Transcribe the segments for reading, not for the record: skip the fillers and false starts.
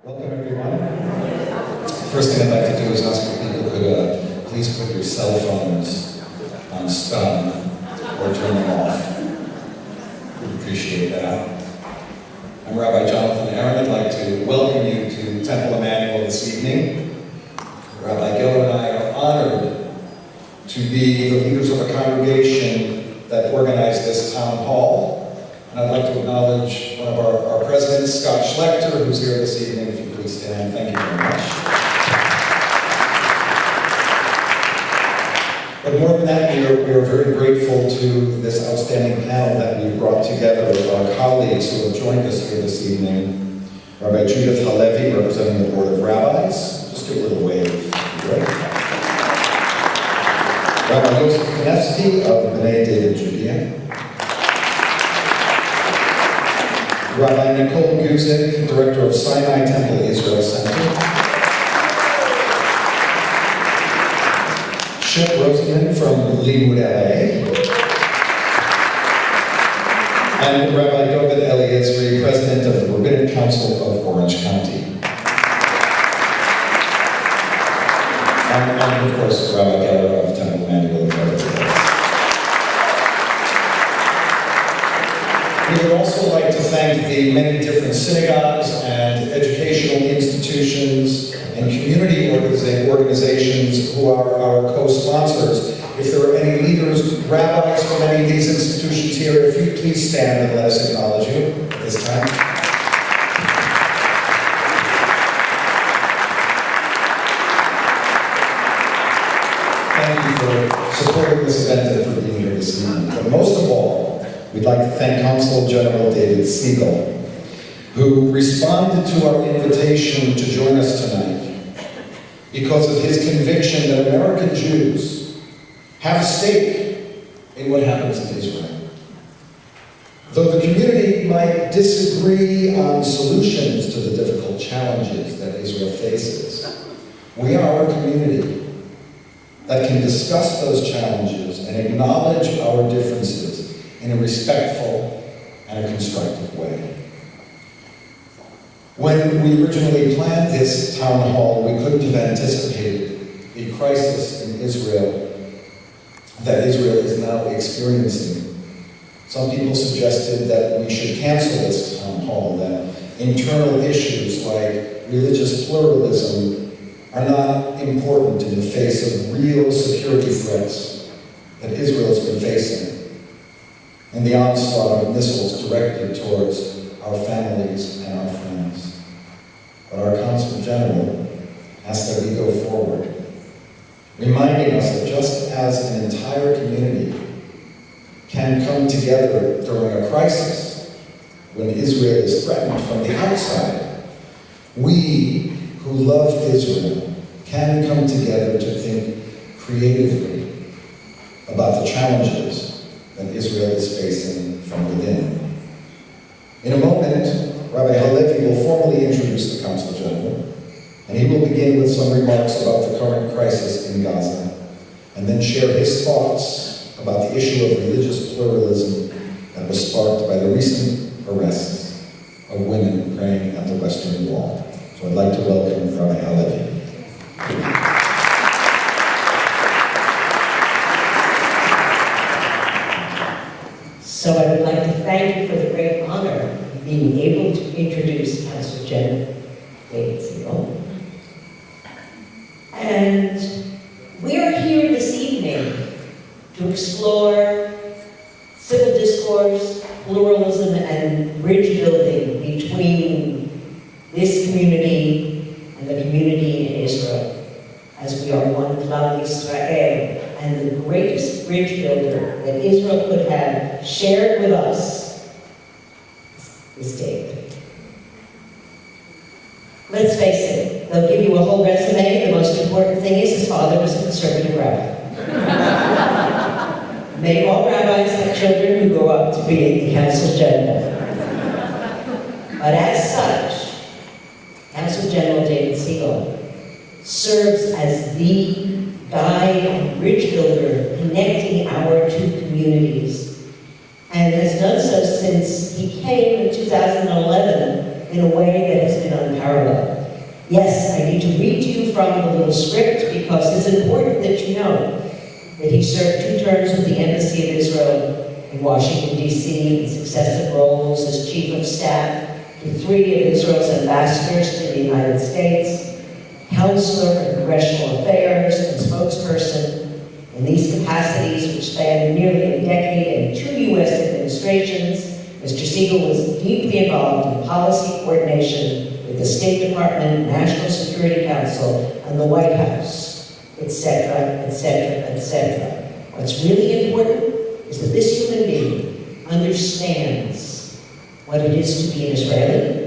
Welcome, everyone. First thing I'd like to do is ask if people could please put your cell phones on stun or turn them off. We'd appreciate that. I'm Rabbi Jonathan Aaron. I'd like to welcome you to Temple Emanuel this evening. Rabbi Geller and I are honored to be the leaders of a congregation that organized this town hall. And I'd like to acknowledge one of our presidents, Scott Schlechter, who's here this evening. If you please stand, thank you very much. But more than that, we are very grateful to this outstanding panel that we've brought together with our colleagues who have joined us here this evening. Rabbi Judith Halevi, representing the Board of Rabbis. Just do a little wave. Great. Rabbi Yosef Kanevsky of B'nai David Judea. Rabbi Nicole Guzik, Director of Sinai Temple Israel Center. Shep Rosenman from Limud LA. And Rabbi David Eliezri, President of the Rabbinic Council of Orange County. And of course, Rabbi Geller of Temple Emanuel. We would also like to thank the many different synagogues and educational institutions and community organizations who are our co-sponsors. If there are any leaders, rabbis from any of these institutions here, if you please stand and let us acknowledge you at this time. Thank you for supporting this event and for being here this evening. But most of all, we'd like to thank Consul General David Siegel, who responded to our invitation to join us tonight because of his conviction that American Jews have a stake in what happens in Israel. Though the community might disagree on solutions to the difficult challenges that Israel faces, we are a community that can discuss those challenges and acknowledge our differences in a respectful and a constructive way. When we originally planned this town hall, we couldn't have anticipated the crisis in Israel that Israel is now experiencing. Some people suggested that we should cancel this town hall, that internal issues like religious pluralism are not important in the face of real security threats that Israel has been facing, and the onslaught of missiles directed towards our families and our friends. But our Consul General asks that we go forward, reminding us that just as an entire community can come together during a crisis when Israel is threatened from the outside, we who love Israel can come together to think creatively about the challenges that Israel is facing from within. In a moment, Rabbi Halevi will formally introduce the Consul General, and he will begin with some remarks about the current crisis in Gaza, and then share his thoughts about the issue of religious pluralism that was sparked by the recent arrests of women praying at the Western Wall. So I'd like to welcome Rabbi Halevi. So I would like to thank you for the great honor of being able to introduce Consul General David Siegel. And we are here this evening to explore civil discourse, pluralism, and bridge building between this community and the community in Israel, as we are one Klal Yisrael, and the greatest bridge builder that Israel could have shared with us is David. Let's face it, they'll give you a whole resume. The most important thing is his father was a conservative rabbi. Many all rabbis have children who grow up to be the Consul General. But as such, Consul General David Siegel serves as the guide and bridge builder connecting our two communities, and has done so since he came in 2011 in a way that has been unparalleled. Yes, I need to read to you from the little script because it's important that you know that he served 2 terms with the Embassy of Israel in Washington, D.C., in successive roles as Chief of Staff to 3 of Israel's ambassadors to the United States, Counselor for Congressional Affairs, and spokesperson. In these capacities, which spanned nearly a decade and 2 U.S. administrations, Mr. Siegel was deeply involved in policy coordination with the State Department, National Security Council, and the White House, etc., etc., etc. What's really important is that this human being understands what it is to be an Israeli.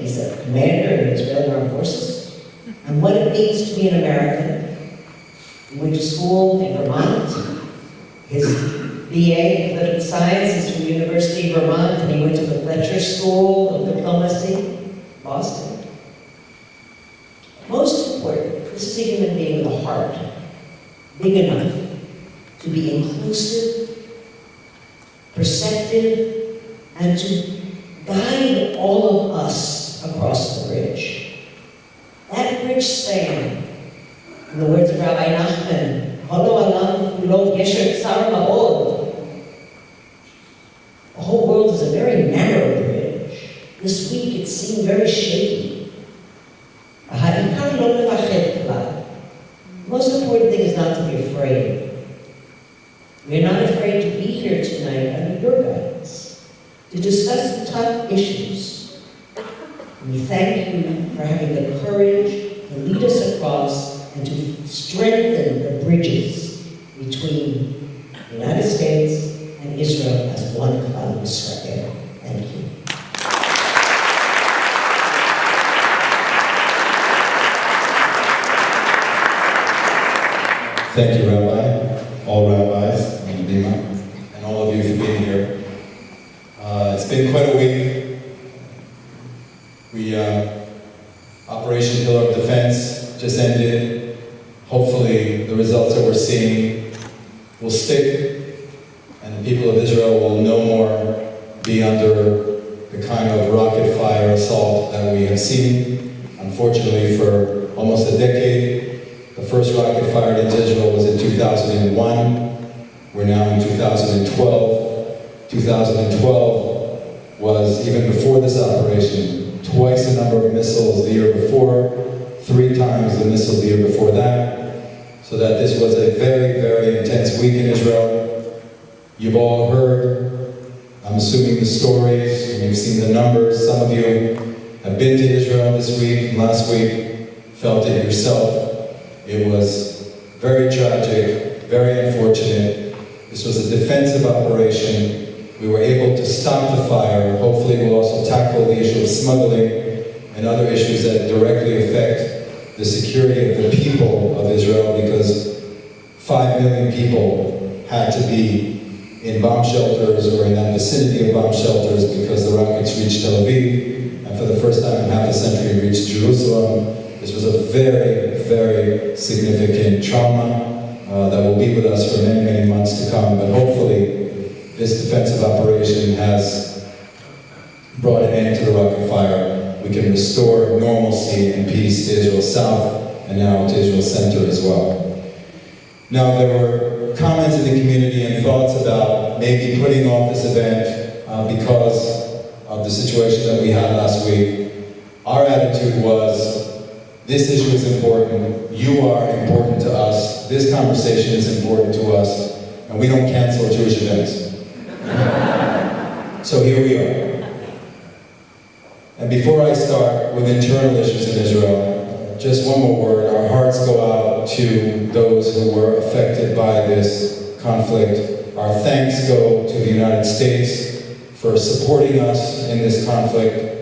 He's a commander in the Israeli Armed Forces. And what it means to be an American. He went to school in Vermont. His BA in political science is from the University of Vermont, and he went to the Fletcher School of Diplomacy, Boston. Most important, this is a human being with a heart big enough to be inclusive, perceptive, and to guide all of us across the bridge. That bridge span, in the words of Rabbi Nachman, the whole world is a very narrow bridge. This week it seemed very shaky. The most important thing is not to be afraid. We're not afraid to be here tonight under your guidance, to discuss the tough issues. And we thank you for having the courage to lead us across and to strengthen the bridges between the United States and Israel as one Klal Yisrael. Thank you. Thank you, Rabbi, all rabbis, and Bima, and all of you for being here. It's been quite a week. Operation Pillar of Defense just ended. Hopefully, the results that we're seeing will stick, and the people of Israel will no more be under the kind of rocket fire assault that we have seen. Unfortunately, for almost a decade, the first rocket fired into Israel was in 2001. We're now in 2012. 2012 was, even before this operation, twice the number of missiles the year before, 3 times the missiles the year before that. So that this was a very, very intense week in Israel. You've all heard, I'm assuming, the stories, and you've seen the numbers. Some of you have been to Israel this week, last week, felt it yourself. It was very tragic, very unfortunate. This was a defensive operation. We were able to stop the fire. Hopefully we'll also tackle the issue of smuggling and other issues that directly affect the security of the people of Israel, because 5 million people had to be in bomb shelters or in that vicinity of bomb shelters because the rockets reached Tel Aviv, and for the first time in half a century reached Jerusalem. This was a very, very significant trauma that will be with us for many, many months to come. But hopefully, this defensive operation has brought an end to the rocket fire. We can restore normalcy and peace to Israel South and now to Israel Center as well. Now, there were comments in the community and thoughts about maybe putting off this event because of the situation that we had last week. Our attitude was, this issue is important, you are important to us, this conversation is important to us, and we don't cancel Jewish events. So here we are. And before I start with internal issues in Israel, just one more word. Our hearts go out to those who were affected by this conflict. Our thanks go to the United States for supporting us in this conflict.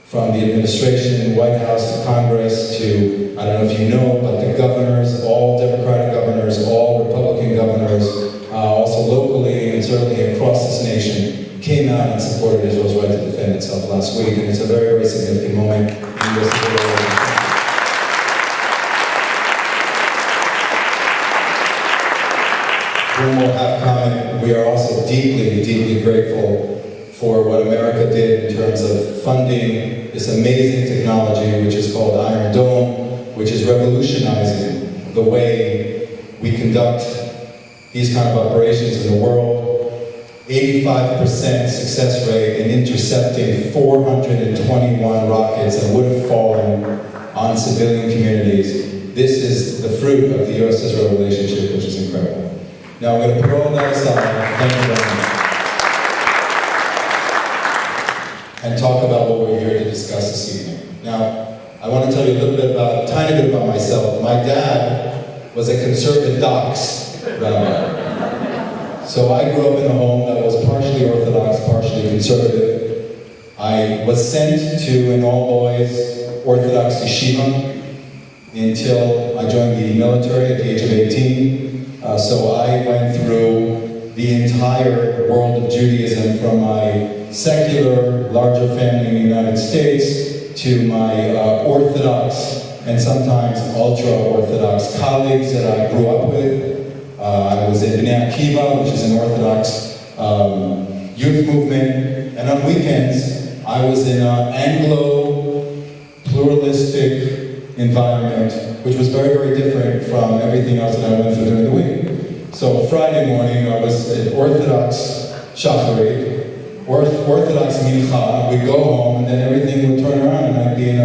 From the administration, White House, to Congress, to, I don't know if you know, but the governors, all Democratic governors, all Republican governors, also locally and certainly across this nation, came out and supported Israel's right to defend itself last week, and it's a very, very significant moment in U.S. One more half comment. We are also deeply, deeply grateful did in terms of funding this amazing technology, which is called Iron Dome, which is revolutionizing the way we conduct these kind of operations in the world. 85% success rate in intercepting 421 rockets that would have fallen on civilian communities. This is the fruit of the U.S.-Israel relationship, which is incredible. Now, I'm going to put all that aside, thank you very much, and talk about what we're here to discuss this evening. Now, I want to tell you a tiny bit about myself. My dad was a conservative dox rabbi. So I grew up in a home that was partially Orthodox, partially conservative. I was sent to an all-boys Orthodox yeshiva until I joined the military at the age of 18. So I went through the entire world of Judaism, from my secular, larger family in the United States to my Orthodox and sometimes ultra-Orthodox colleagues that I grew up with. I was in Bnei Akiva, which is an Orthodox youth movement, and on weekends I was in an Anglo-pluralistic environment, which was very, very different from everything else that I went through during the week. So Friday morning I was at Orthodox Shacharit, Orthodox Mincha. We'd go home and then everything would turn around and I'd be in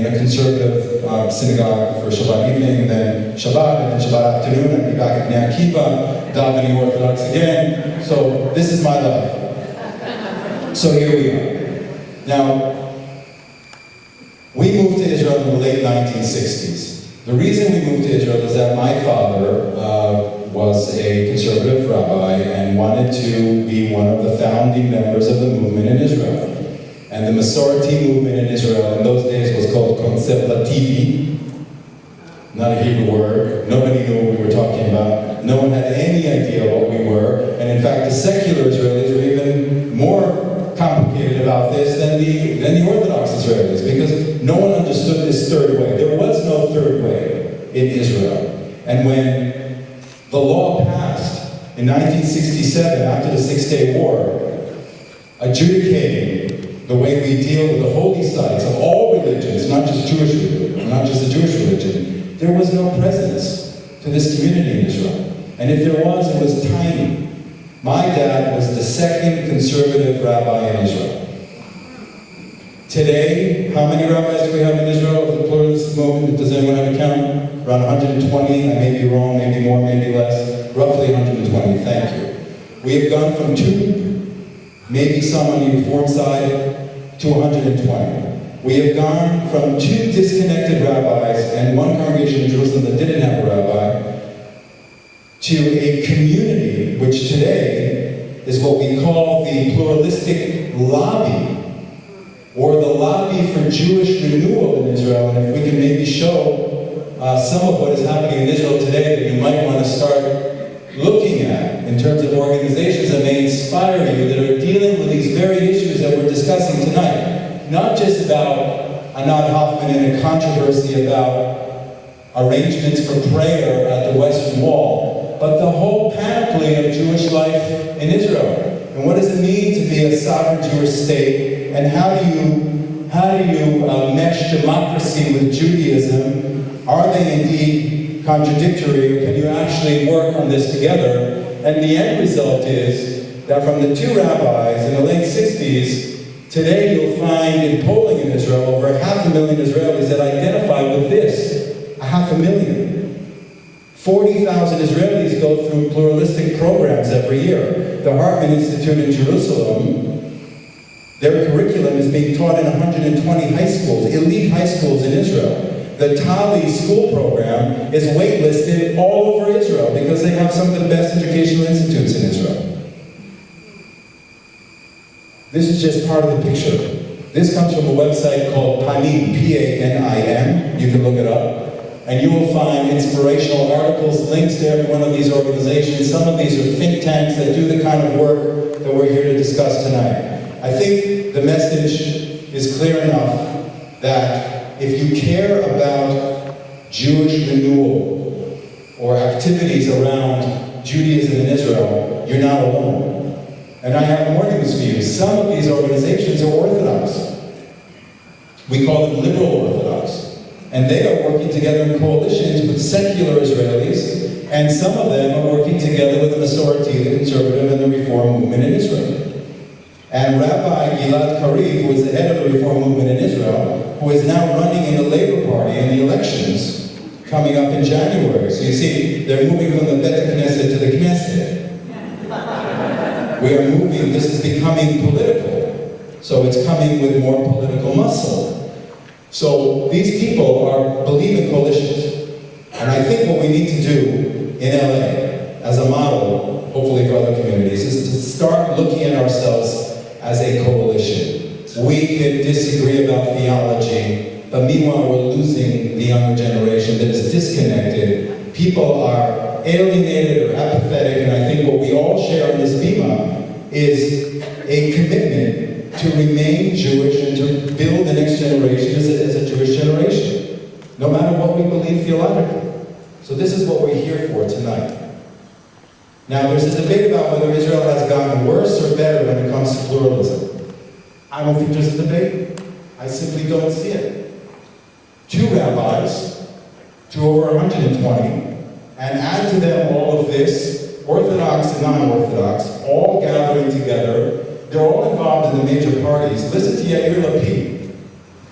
a conservative synagogue for Shabbat evening, and then Shabbat, and then Shabbat afternoon, I'd be back at Bnei Akiva, davening Orthodox again. So this is my life. So here we are. Now, we moved to Israel in the late 1960s. The reason we moved to Israel is that my father was a conservative rabbi and wanted to be one of the founding members of the movement in Israel. And the Masorti movement in Israel in those days was called Conservativi, not a Hebrew word. Nobody knew what we were talking about. No one had any idea what we were. And in fact, the secular Israelis were even more complicated about this than the Orthodox Israelis, because no one understood this third way. There was no third way in Israel. And when the law passed in 1967, after the Six-Day War, adjudicating the way we deal with the holy sites of all religions, not just Jewish religion, not just the Jewish religion, there was no presence to this community in Israel. And if there was, it was tiny. My dad was the second conservative rabbi in Israel. Today, how many rabbis do we have in Israel of the pluralist movement? Does anyone have a count? Around 120, I may be wrong, maybe more, maybe less. Roughly 120, thank you. We have gone from 2, maybe some on the Reform side, to 120. We have gone from 2 disconnected rabbis and 1 congregation in Jerusalem that didn't have a rabbi, to a community which today is what we call the pluralistic lobby, or the lobby for Jewish renewal in Israel. And if we can maybe show some of what is happening in Israel today that you might want to start looking at in terms of organizations that may inspire you, that are dealing with these very issues that we're discussing tonight. Not just about Anad Hoffman and a controversy about arrangements for prayer at the Western Wall, but the whole panoply of Jewish life in Israel. And what does it mean to be a sovereign Jewish state? And how do you mesh democracy with Judaism? Are they indeed contradictory, or can you actually work on this together? And the end result is that from the 2 rabbis in the late 60s, today you'll find in polling in Israel over 500,000 Israelis that identify with this. 500,000. 40,000 Israelis go through pluralistic programs every year. The Hartman Institute in Jerusalem, their curriculum is being taught in 120 high schools, elite high schools in Israel. The Tali school program is waitlisted all over Israel because they have some of the best educational institutes in Israel. This is just part of the picture. This comes from a website called Panim, P-A-N-I-M. You can look it up. And you will find inspirational articles, links to every one of these organizations. Some of these are think tanks that do the kind of work that we're here to discuss tonight. I think the message is clear enough that if you care about Jewish renewal or activities around Judaism in Israel, you're not alone. And I have more news for you. Some of these organizations are Orthodox. We call them liberal Orthodox. And they are working together in coalitions with secular Israelis, and some of them are working together with the Masorti, the conservative, and the Reform movement in Israel. And Rabbi Gilad Kariv, who is the head of the Reform movement in Israel, who is now running in the Labor Party in the elections coming up in January. So you see, they're moving from the Bet Knesset to the Knesset. We are moving, this is becoming political. So it's coming with more political muscle. So these people believe in coalitions. And I think what we need to do in LA, as a model, hopefully for other communities, is to start looking at ourselves as a coalition. We can disagree about theology, but meanwhile we're losing the younger generation that is disconnected. People are alienated or apathetic, and I think what we all share in this bima is a commitment to remain Jewish and to build the next generation as a Jewish generation, no matter what we believe theologically. So this is what we're here for tonight. Now, there's a debate about whether Israel has gotten worse or better when it comes to pluralism. I don't think there's a debate. I simply don't see it. 2 rabbis to over 120, and add to them all of this, Orthodox and non-Orthodox, all gathering together. They're all involved in the major parties. Listen to Yair Lapid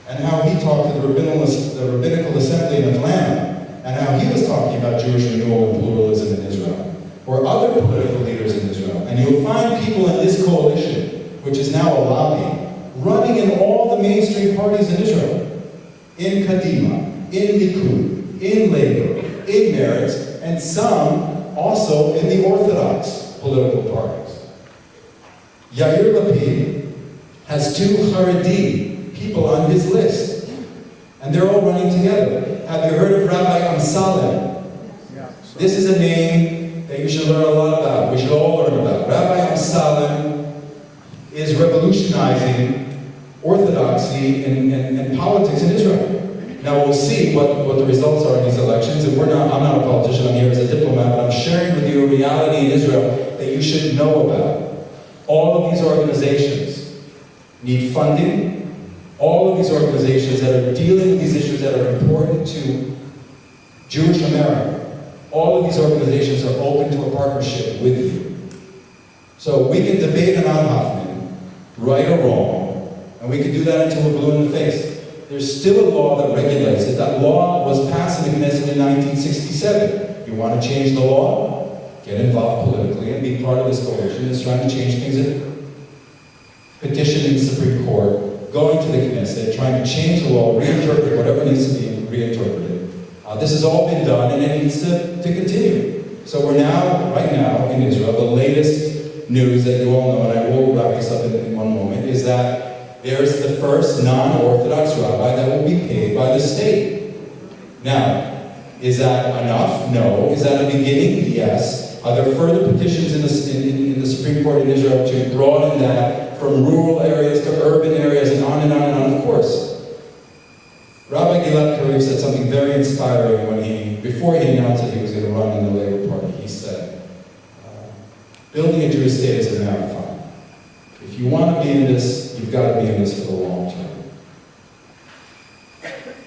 and how he talked to the Rabbinical Assembly in Atlanta, and how he was talking about Jewish renewal and pluralism in Israel, or other political leaders in Israel. And you'll find people in this coalition, which is now a lobby, running in all the mainstream parties in Israel. In Kadima, in Likud, in Labor, in Meretz, and some also in the Orthodox political parties. Yair Lapid has 2 Haredi people on his list, and they're all running together. Have you heard of Rabbi Amsalem? This is a name that you should learn a lot about. We should all learn about. Rabbi Amsalem is revolutionizing orthodoxy and politics in Israel. Now we'll see what the results are in these elections, and I'm not a politician, I'm here as a diplomat, but I'm sharing with you a reality in Israel that you should know about. All of these organizations need funding. All of these organizations that are dealing with these issues that are important to Jewish America, all of these organizations are open to a partnership with you. So we can debate an Al Hoffman, right or wrong, and we can do that until we're blue in the face. There's still a law that regulates it. That law was passed in the Knesset in 1967. You want to change the law? Get involved politically and be part of this coalition that's trying to change things. Petitioning the Supreme Court, going to the Knesset, trying to change the law, reinterpret whatever needs to be reinterpreted. This has all been done, and it needs to continue. So we're now, right now, in Israel, the latest news that you all know, and I will wrap this up in one moment, is that there's the first non-Orthodox rabbi that will be paid by the state. Now, is that enough? No. Is that a beginning? Yes. Are there further petitions in the Supreme Court in Israel to broaden that from rural areas to urban areas and on and on and on? Of course. Rabbi Gilad Kariv said something very inspiring before he announced that he was going to run in the Labor Party. He said, building a Jewish state is a marathon. If you want to be in this, you've got to be in this for the long term.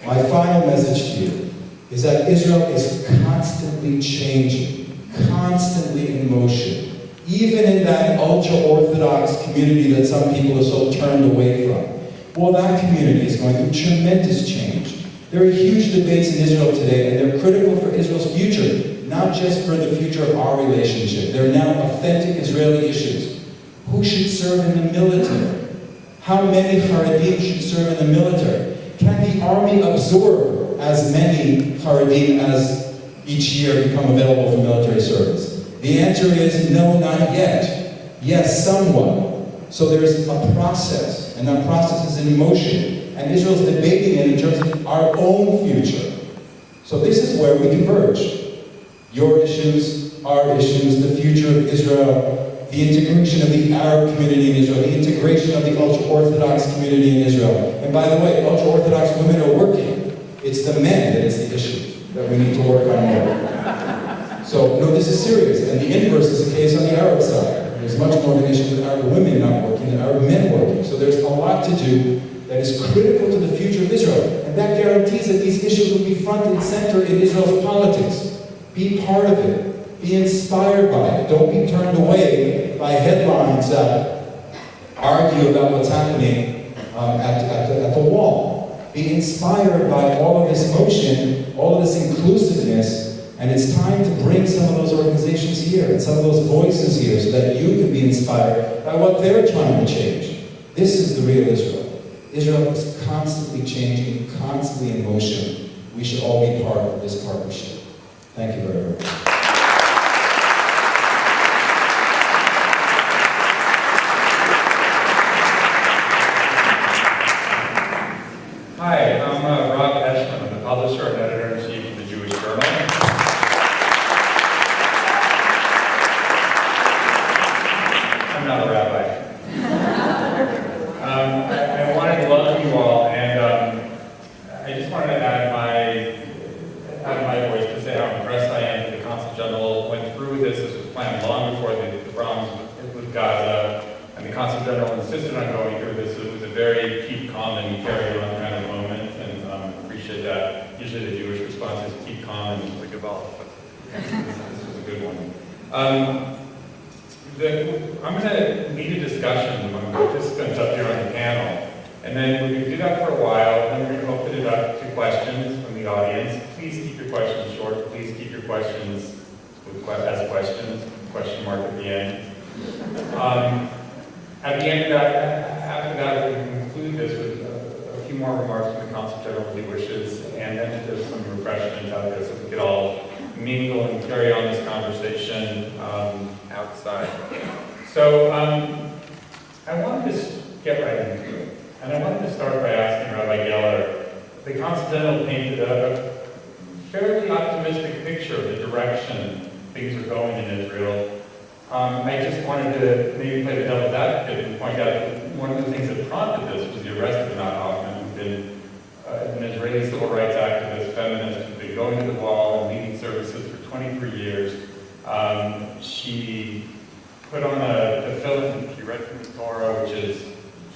My final message to you is that Israel is constantly changing, constantly in motion, even in that ultra-Orthodox community that some people are so turned away from. Well, that community is going through tremendous change. There are huge debates in Israel today, and they're critical for Israel's future, not just for the future of our relationship. They're now authentic Israeli issues. Who should serve in the military? How many Haredim should serve in the military? Can the army absorb as many Haredim as each year become available for military service? The answer is no, not yet. Yes, somewhat. So there's a process, and that process is in motion, and Israel's debating it in terms of our own future. So this is where we converge. Your issues, our issues, the future of Israel, the integration of the Arab community in Israel, the integration of the ultra-Orthodox community in Israel. And by the way, ultra-Orthodox women are working. It's the men that is the issue that we need to work on more. So, no, this is serious. And the inverse is the case on the Arab side. There's It's much more of an issue with Arab women not working than Arab men working. So there's a lot to do that is critical to the future of Israel. And that guarantees that these issues will be front and center in Israel's politics. Be part of it. Be inspired by it. Don't be turned away by headlines that argue about what's happening at the wall. Be inspired by all of this motion, all of this inclusiveness, and it's time to bring some of those organizations here and some of those voices here so that you can be inspired by what they're trying to change. This is the real Israel. Israel is constantly changing, constantly in motion. We should all be part of this partnership. Thank you very much. Hi, I'm Rob Eshman. I'm the publisher and editor-in-chief of the Jewish Journal. I'm not a rabbi. I wanted to welcome you all, and I just wanted to add my voice to say how impressed I am that the Consul General went through with this. This was planned long before the problems with Gaza, and the Consul General insisted on going through this. It was a very keep calm and carry on kind of moment, and appreciate that. Usually the Jewish response is keep calm and think about it, but this was a good one. I'm going to lead a discussion among participants up here on the panel, and then we're going to do that for a while, and then we're going to open it up to questions from the audience. Please keep your questions short. Please keep your questions as questions, question mark at the end. At the end of that, after that, we can conclude this with a few more remarks from the Consul General if he wishes, and then there's some refreshments out there so we could all mingle and carry on this conversation outside. So I wanted to get right into it, and I wanted to start by asking Rabbi Geller. The Consul General painted a fairly optimistic picture of the direction things are going in Israel. I just wanted to maybe play the devil's advocate and point out that one of the things that prompted this was the arrest of Anat Hoffman, who's been an Israeli civil rights activist, feminist, who's been going to the wall and leading services for 23 years. She put on a tefillin. She read from the Torah, which is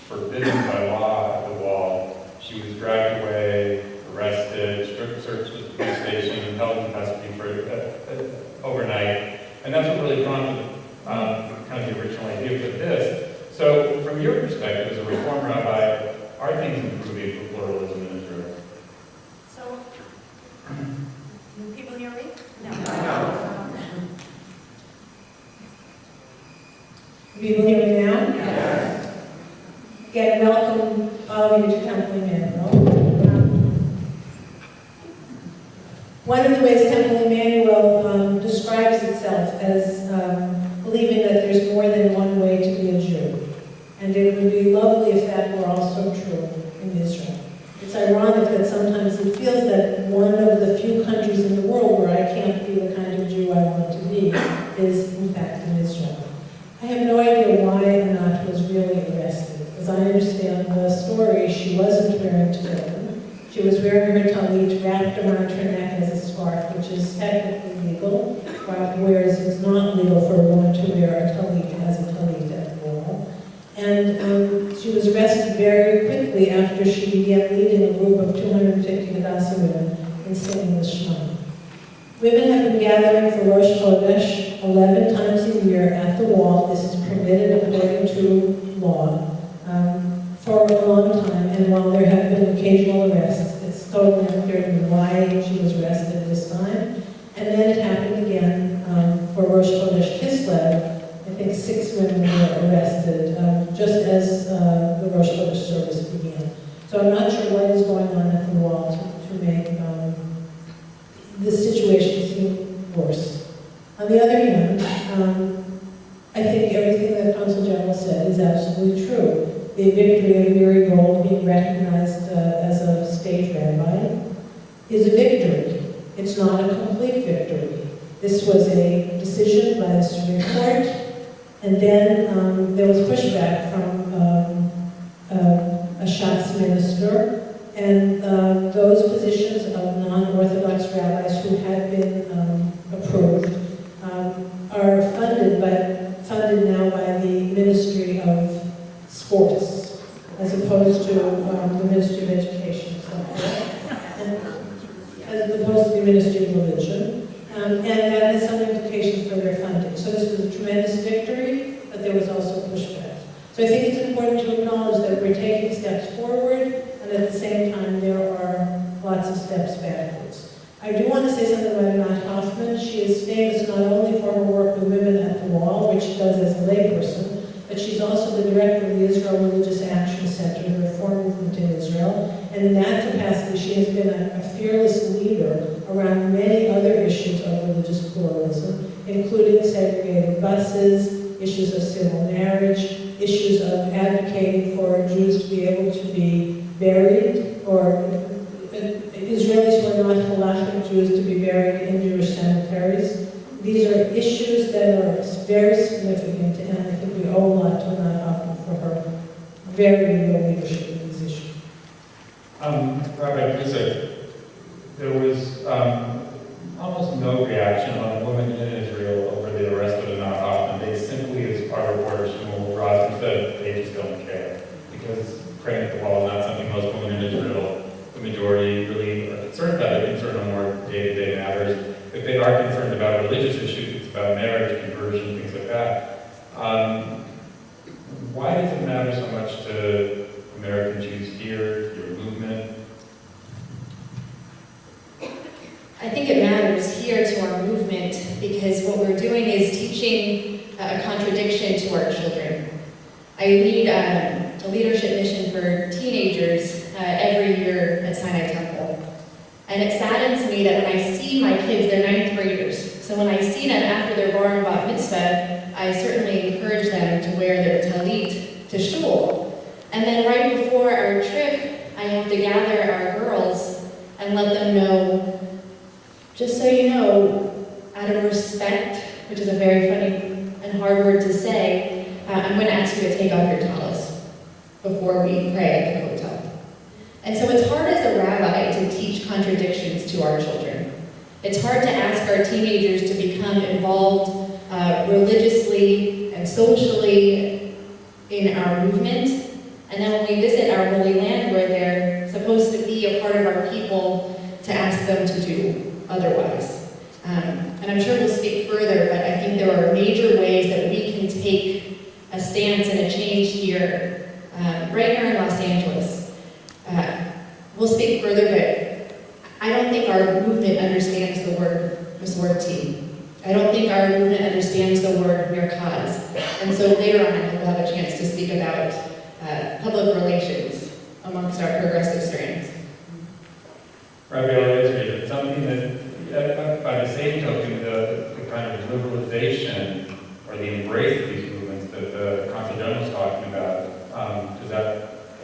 forbidden by law at the wall. She was dragged away, arrested, strip searched at the police station, and held in custody for overnight. And that's what really prompted kind of the original idea for this. So, from your perspective as a Reform rabbi, are things improving for pluralism in Israel? So, can people hear me? No. People hear me now? Yes. Again, welcome all of you to Temple Emanuel. One of the ways Temple Emanuel describes itself as believing that there's more than one way to be a Jew. And it would be lovely if that were also true in Israel. It's ironic that sometimes it feels that one of the few countries in the world where I can't be the kind of Jew I want to be is, in fact, in Israel. I have no idea why Anat was really arrested. As I understand the story, she wasn't wearing tefillin. She was wearing her talit wrapped around her neck as a scarf, which is technically legal, whereas it's not legal for a woman to wear a talit as a talit at the wall. And she was arrested very quickly after she began leading a group of 250 Hadassah women in singing the Shema. Women have been gathering for Rosh Chodesh 11 times a year at the wall. This is permitted according to law for a long time. And while there have been occasional arrests, it's totally unclear to me why she was arrested this time. And then it happened again for Rosh Chodesh Kislev. I think 6 women were arrested just as the Rosh Chodesh service began. So I'm not sure what is going on at the wall to make this situation seem worse. On the other hand, I think everything that Consul General said is absolutely true. The victory of Miri Gold being recognized as a state rabbi is a victory. It's not a complete victory. This was a decision by the Supreme Court, and then there was pushback from a Shatz minister, and those positions of non-Orthodox rabbis who had been approved are funded now by force, as opposed to the Ministry of Education. As opposed to the Ministry of Religion, and that has some implications for their funding. So this was a tremendous victory, but there was also pushback. So I think it's important to acknowledge that we're taking steps forward, and at the same time there are lots of steps backwards. I do want to say something about Anat Hoffman. She is famous not only for her work with women at the wall, which she does as a layperson, but she's also the director of the Israel Religious Action Center, the reform movement in Israel. And in that capacity, she has been a fearless leader around many other issues of religious pluralism, including segregated buses, issues of civil marriage, issues of advocating for Jews to be able to be buried, or Israelis who are not halachic Jews to be buried in Jewish cemeteries. These are issues that are very significant, and I think we owe a lot to Anat Hoffman for her very real leadership in these issues. Rabbi Kusik, there was almost no reaction on women in Israel over the arrest of Anat Hoffman. They simply, as our reporter Shmuel Rosman said, they just don't care. Because praying at the wall is not something most women in Israel, the majority, really are concerned about. They're concerned on more day-to-day matters. If they are concerned about religious issues, it's about marriage, conversion, things like that. Why does it matter so much to American Jews here, your movement? I think it matters here to our movement because what we're doing is teaching a contradiction to our children. I lead a leadership mission for teenagers every year at Sinai Temple. And it saddens me that when I see my kids, they're 9th graders, so when I see them after their bar and bat mitzvah, I certainly encourage them to wear their talit to shul. And then right before our trip, I have to gather our girls and let them know, just so you know, out of respect, which is a very funny and hard word to say, I'm going to ask you to take off your talis before we pray at the hotel. And so it's hard as a rabbi to teach contradictions to our children. It's hard to ask our teenagers to become involved religiously and socially in our movement. And then when we visit our Holy Land, where they're supposed to be a part of our people, to ask them to do otherwise. And I'm sure we'll speak further, but I think there are major ways that we can take a stance and a change here, right here in Los Angeles. We'll speak further, but I don't think our movement understands the word masorti. I don't think our movement understands the word merkaz. And so later on, I hope we'll have a chance to speak about public relations amongst our progressive strands. Rabbi Eliezer, it's something that, by the same token, the kind of liberalization or the embrace of these movements that the Consul General is talking about, does that,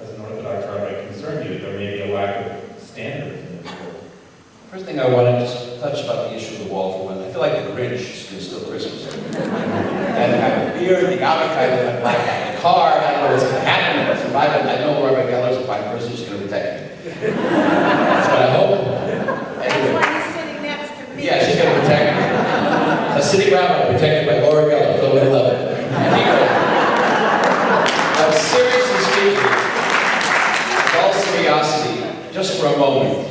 as an Orthodox rabbi, concern you that there may be a lack of standards in this world? First thing I want to just touch about the issue of the wall for one. I feel like the Grinch is still Christmas. And have a beard, the yarmulke, the black hat, the car. I don't know what's going to happen. I know Rabbi Geller's a fine person who's going to protect me. That's what I hope. That's why he's sitting next to me. Yeah, she's going to protect me. A city rabbi protected by Laura Geller. Phil would love it. But seriously speaking, with all seriously, just for a moment,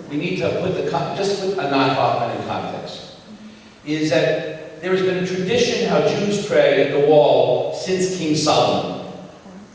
we need to put just put Anat Hoffman in context. Is that there has been a tradition how Jews pray at the wall since King Solomon.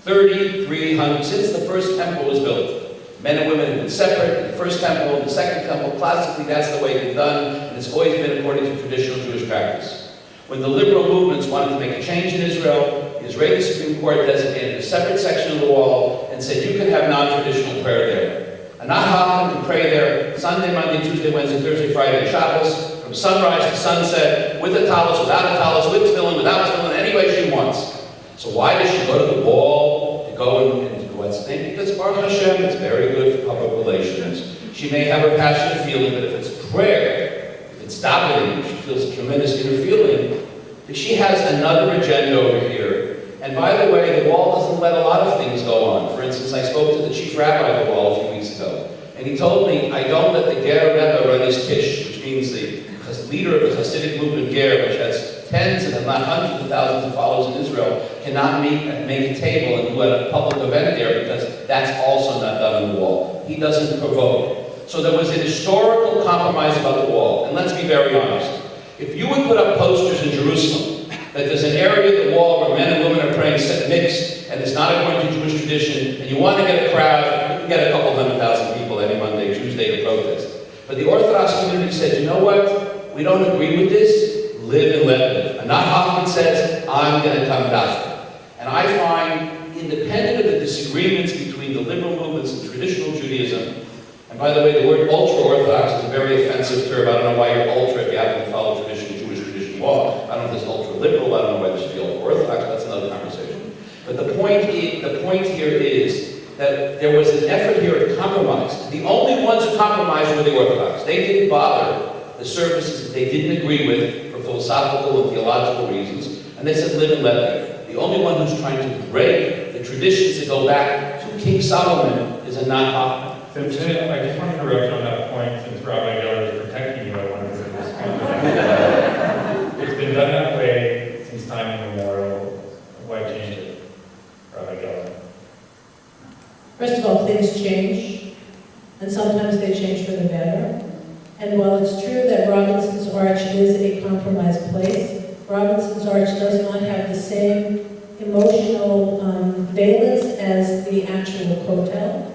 3,300, since the first temple was built. Men and women have been separate. The first temple, the second temple, classically that's the way it's been done, and it's always been according to traditional Jewish practice. When the liberal movements wanted to make a change in Israel, the Israeli Supreme Court designated a separate section of the wall and said you can have non-traditional prayer there. Anat Hoffman can pray there Sunday, Monday, Tuesday, Wednesday, Thursday, Friday, and Shabbos, from sunrise to sunset, with a tallis, without a tallis, with tefillin, without tefillin, any way she wants. So why does she go to the wall to go and do what's name? Because Baruch Hashem, it's very good for public relations. She may have her passionate feeling, but if it's prayer, if it's davening, she feels a tremendous inner feeling, that she has another agenda over here. And by the way, the wall doesn't let a lot of things go on. For instance, I spoke to the chief rabbi of the wall a few weeks ago, and he told me, I don't let the Ger Rebbe run his tish, which means the leader of the Hasidic movement, Ger, which has tens and if not hundreds of thousands of followers in Israel cannot make a table and do a public event there because that's also not done on the wall. He doesn't provoke. So there was an historical compromise about the wall. And let's be very honest. If you would put up posters in Jerusalem that there's an area of the wall where men and women are praying mixed, and it's not according to Jewish tradition, and you want to get a crowd, you can get a couple 100,000 people any Monday, Tuesday to protest. But the Orthodox community said, you know what? We don't agree with this. Live and let live. Anat Hoffman says, I'm going to come dafka. And I find, independent of the disagreements between the liberal movements and traditional Judaism, and by the way, the word ultra-Orthodox is a very offensive term. I don't know why you're ultra if you happen to follow Jewish tradition law. I don't know if there's ultra-liberal. I don't know why there should be ultra-Orthodox. That's another conversation. But the point here is that there was an effort here to compromise. The only ones who compromised were the Orthodox. They didn't bother the services that they didn't agree with for philosophical and theological reasons. And they said, live and let live. The only one who's trying to break the traditions that go back to King Solomon is Anat Hoffman. So today, I just want to interrupt on that point, since Rabbi Geller is protecting you, I wanted to respond to that. It's been done that way since time immemorial. Why change it, Rabbi Geller? First of all, things change, and sometimes they change for the better. And while it's true that Robinson's Arch is a compromised place, Robinson's Arch does not have the same emotional valence as the actual Kotel.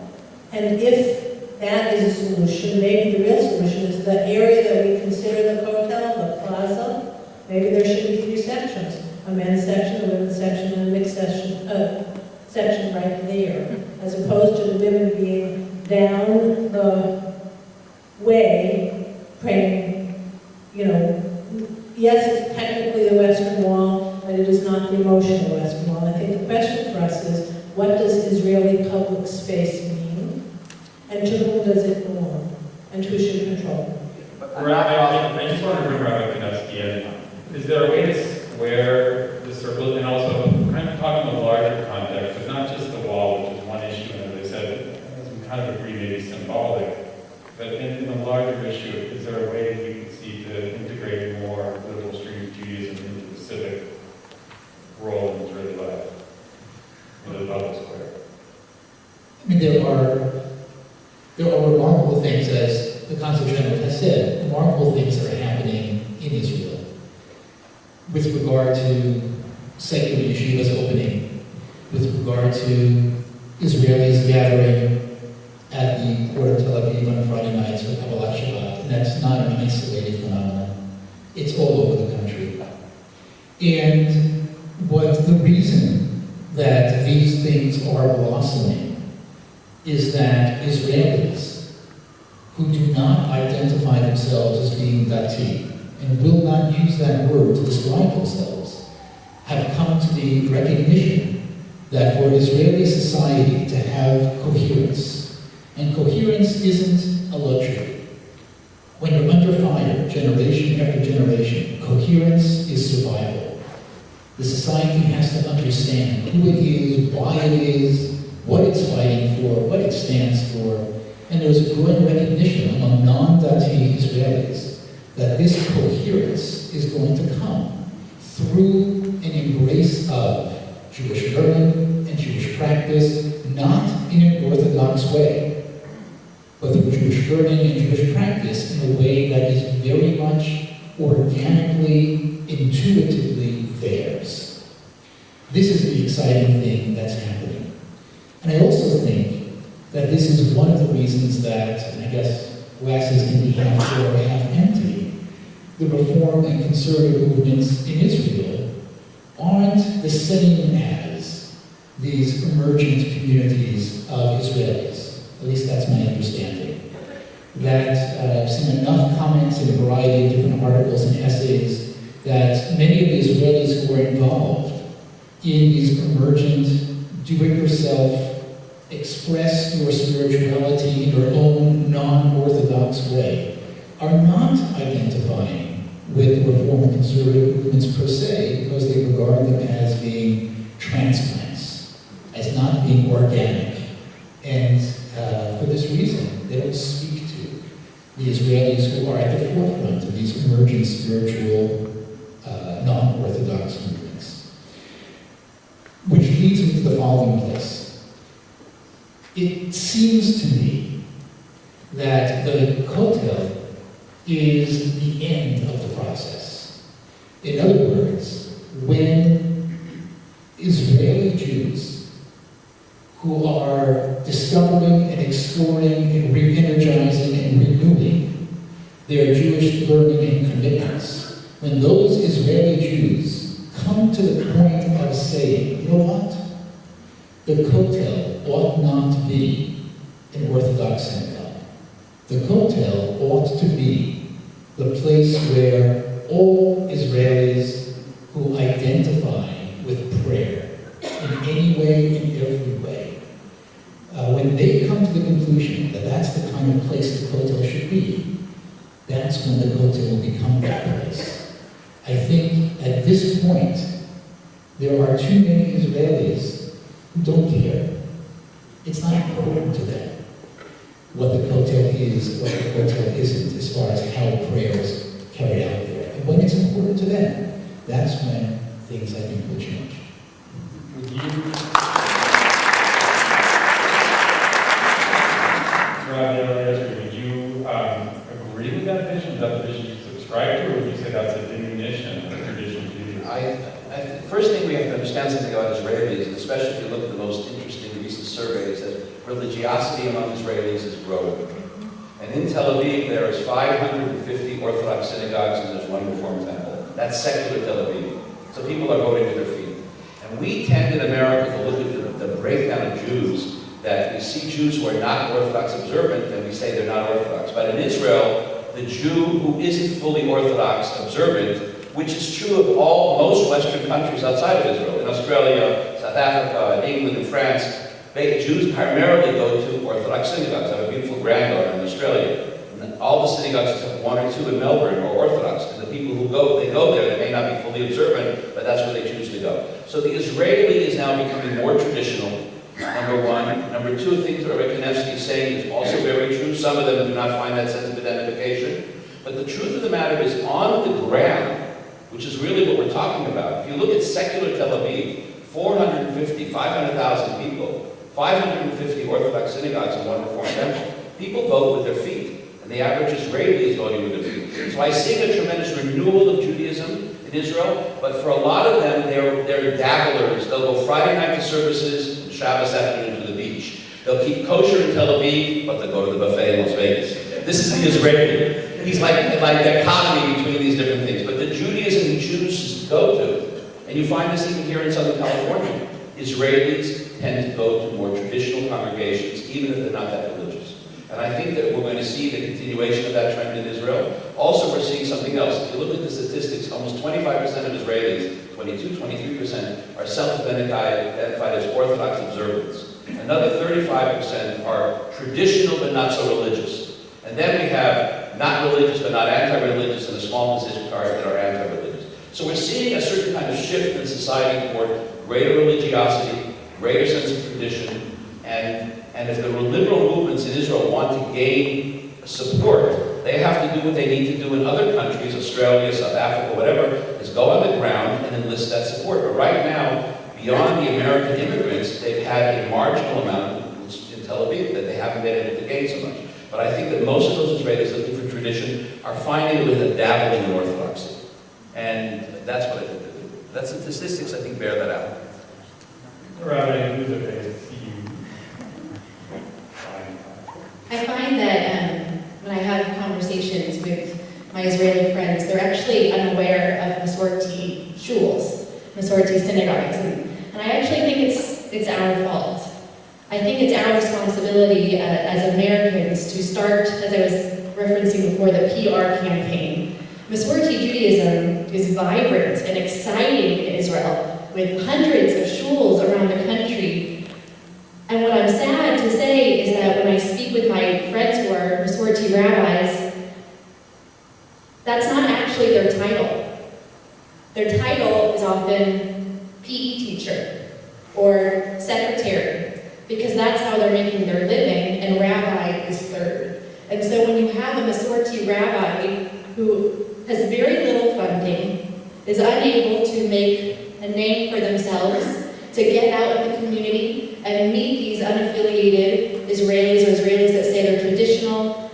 And if that is a solution, maybe the real solution is the area that we consider the Kotel, the plaza, maybe there should be 3 sections. A men's section, a women's section, and a mixed section right there. As opposed to the women being down the way, praying, yes, it's technically the Western Wall, but it is not the emotional Western Wall. I think the question for us is, what does Israeli public space mean? And to whom does it belong? And who should control it? I just want to bring Rabbi Kanevsky in. Is there a way to square the circle, and also kind of talking in a larger context, but not just the wall, which is one issue, and as I said, as we kind of agree, maybe symbolic, but in the larger issue, is there a way that you can see to integrate more liberal stream of Judaism into the civic role in Israeli life, in the public square? I mean, there are remarkable things, as the Consul General has said, remarkable things that are happening in Israel with regard to secular yeshivas opening, with regard to Israelis gathering at the port of Tel Aviv on Friday nights for Kabbalat Shabbat. And that's not an isolated phenomenon. It's all over the country. And what the reason that these things are blossoming is that Israelis who do not identify themselves as being Dati and will not use that word to describe themselves have come to the recognition that for Israeli society to have coherence, and coherence isn't a luxury. When you're under fire, generation after generation, coherence is survival. The society has to understand who it is, why it is, what it's fighting for, what it stands for, and there's a growing recognition among non-Dati Israelis that this coherence is going to come through an embrace of Jewish learning and Jewish practice, not in an orthodox way, but through Jewish learning and Jewish practice in a way that is very much organically, intuitively theirs. This is the exciting thing that's happening. And I also think that this is one of the reasons that, and I guess glasses can be half full or half empty, the reform and conservative movements in Israel aren't the same as these emergent communities of Israelis. At least that's my understanding. That I've seen enough comments in a variety of different articles and essays that many of the Israelis who are involved in these emergent, do-it-yourself, express your spirituality in your own non-orthodox way are not identifying with reform and conservative movements per se because they regard them as being transplants, as not being organic. And for this reason, they don't speak to the Israelis who are at the forefront of these emergent spiritual non-Orthodox movements. Which leads me to the following place. It seems to me that the kotel is the end of the process. In other words, when Israeli Jews who are discovering and exploring and re-energizing and renewing their Jewish learning and commitments, when those Israeli Jews come to the point of saying, you know what? The kotel ought not to be an Orthodox synagogue. The kotel ought to be the place where all Israelis who identify with prayer in any way, in every way, when they come to the conclusion that that's the kind of place the kotel should be, that's when the kotel will become that place. I think at this point, there are too many Israelis who don't care. It's not important to them what the kotel is, what the kotel isn't, as far as how prayer is carried out there. And when it's important to them, that's when things, I think, will change. Would you, would you agree with that vision? Is that the vision you subscribe to, or would you say that's a diminution of the tradition of Judaism? First thing we have to understand something about Israelis, and especially if you look at the most interesting recent surveys, that religiosity among Israelis is growing. And in Tel Aviv, there is 550 Orthodox synagogues and there's one Reform temple. That's secular Tel Aviv. So people are voting with their feet. And we tend in America to look at the breakdown of Jews, that we see Jews who are not Orthodox observant, and we say they're not Orthodox. But in Israel, the Jew who isn't fully Orthodox observant, which is true of most Western countries outside of Israel, in Australia, South Africa, England, and France, Jews primarily go to Orthodox synagogues. I have a beautiful granddaughter in Australia. And all the synagogues except one or two in Melbourne are Orthodox. And the people who go, they go there. They may not be fully observant, but that's where they choose to go. So the Israeli is now becoming more traditional, number one. Number two, things that Rabbi Kanevsky is saying is also very true. Some of them do not find that sense of identification. But the truth of the matter is, on the ground, which is really what we're talking about, if you look at secular Tel Aviv, 450, 500,000 people, 550 Orthodox synagogues and one Reform temple, people vote with their feet. And the average Israeli is voting with their feet. So I see a tremendous renewal of Judaism in Israel, but for a lot of them, they're dabblers. They'll go Friday night to services, and Shabbos afternoon to the beach. They'll keep kosher in Tel Aviv, but they'll go to the buffet in Las Vegas. This is the Israeli. He's like dichotomy between these different things. But the Judaism he chooses to go to, and you find this even here in Southern California, Israelis tend to go to more traditional congregations, even if they're not that religious. And I think that we're going to see the continuation of that trend in Israel. Also, we're seeing something else. If you look at the statistics, almost 25% of Israelis, 22, 23%, are self-identified as Orthodox observants. Another 35% are traditional but not so religious. And then we have not religious but not anti-religious, and a small position card that are anti-religious. So we're seeing a certain kind of shift in society toward greater religiosity, greater sense of tradition, and if the liberal movements in Israel want to gain support, they have to do what they need to do in other countries, Australia, South Africa, whatever, is go on the ground and enlist that support. But right now, beyond the American immigrants, they've had a marginal amount in Tel Aviv that they haven't been able to gain so much. But I think that most of those Israelis looking for tradition are finding with a dabbling in Orthodoxy. And that's what I think they're doing. That's the statistics, I think, bear that out. Rabbi, who's a base? I find that when I have conversations with my Israeli friends, they're actually unaware of Masorti shuls, Masorti synagogues, and I actually think it's our fault. I think it's our responsibility as Americans to start, as I was referencing before, the PR campaign. Masorti Judaism is vibrant and exciting in Israel, with hundreds of shuls around the country. And what I'm sad to say is that when I speak with my friends who are Masorti rabbis, that's not actually their title. Their title is often PE teacher or secretary, because that's how they're making their living, and rabbi is third. And so when you have a Masorti rabbi who has very little funding, is unable to make a name for themselves, to get out in the community and meet these unaffiliated Israelis or Israelis that say they're traditional,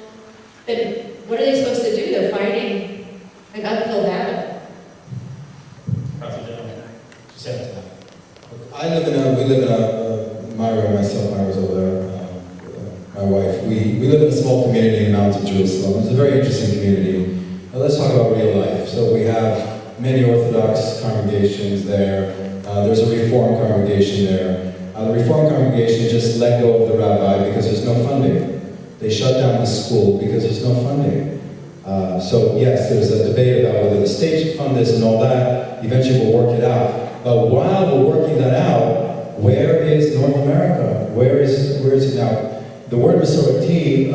then what are they supposed to do? They're fighting an uphill battle. Consul General. We live in a, Myra, myself, Myra's over there, my wife, we live in a small community in Mountain Jerusalem. It's a very interesting community. Now let's talk about real life. So we have many Orthodox congregations there. There's a Reform congregation there. The Reform congregation just let go of the rabbi because there's no funding. They shut down the school because there's no funding. So yes, there's a debate about whether the state should fund this and all that. Eventually we'll work it out. But while we're working that out, where is North America? Where is it now? The word Masorti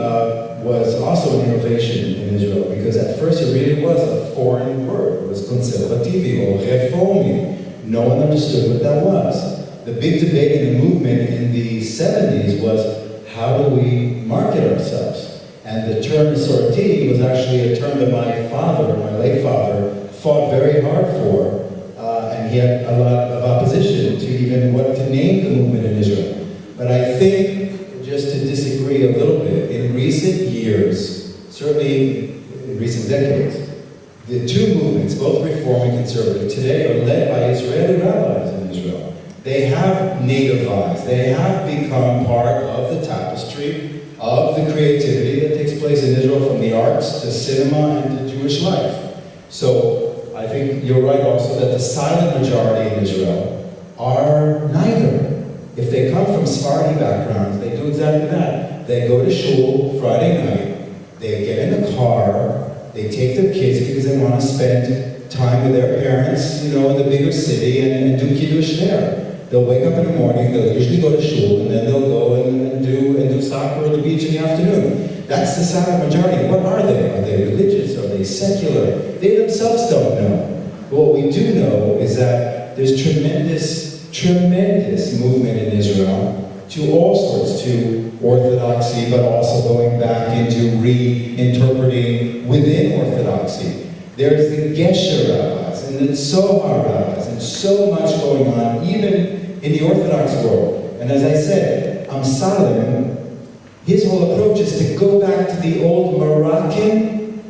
was also an innovation in Israel because at first it really was a foreign word. It was conservativi or reformi. No one understood what that was. The big debate in the movement in the 70s was how do we market ourselves? And the term Masorti was actually a term that my father, my late father, fought very hard for. And he had a lot of opposition to even what to name the movement in Israel. But I think, just to disagree a little bit, in recent years, certainly in recent decades, the two movements, both Reform and Conservative, today are led by Israeli rabbis in Israel. They have nativized, they have become part of the tapestry of the creativity that takes place in Israel, from the arts to cinema and to Jewish life. So I think you're right also that the silent majority in Israel are neither. If they come from Sephardi backgrounds, they do exactly that. They go to shul Friday night, they get in the car, they take their kids because they want to spend time with their parents, in the bigger city and do kiddush there. They'll wake up in the morning, they'll usually go to shul, and then they'll go and do soccer on the beach in the afternoon. That's the silent majority. What are they? Are they religious? Are they secular? They themselves don't know. But what we do know is that there's tremendous movement in Israel to all sorts, to orthodoxy, but also going back into reinterpreting within orthodoxy. There's the Gesher rabbis and the Tzohar rabbis, and so much going on, even in the Orthodox world. And as I said, Amsalem, his whole approach is to go back to the old Moroccan,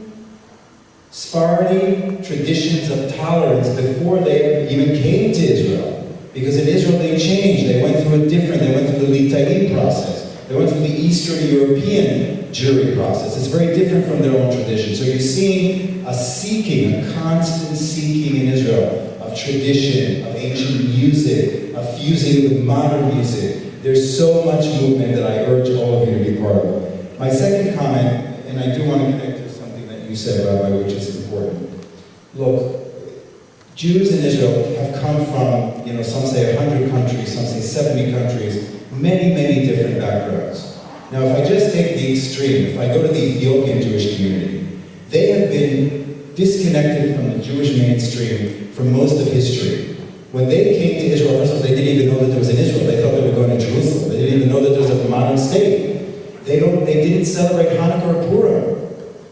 Sephardi traditions of tolerance before they even came to Israel. Because in Israel they changed, they went through the Litai process. They went through the Eastern European jury process. It's very different from their own tradition. So you're seeing a constant seeking in Israel of tradition, of ancient music, of fusing it with modern music. There's so much movement that I urge all of you to be part of. My second comment, and I do want to connect to something that you said, Rabbi, which is important. Look, Jews in Israel have come from, some say 100 countries, some say 70 countries, many different backgrounds. Now, if I just take the extreme, if I go to the Ethiopian Jewish community, they have been disconnected from the Jewish mainstream for most of history. When they came to Israel, first of all, they didn't even know that there was an Israel. They thought they were going to Jerusalem. They didn't even know that there was a modern state. They didn't celebrate Hanukkah or Purim.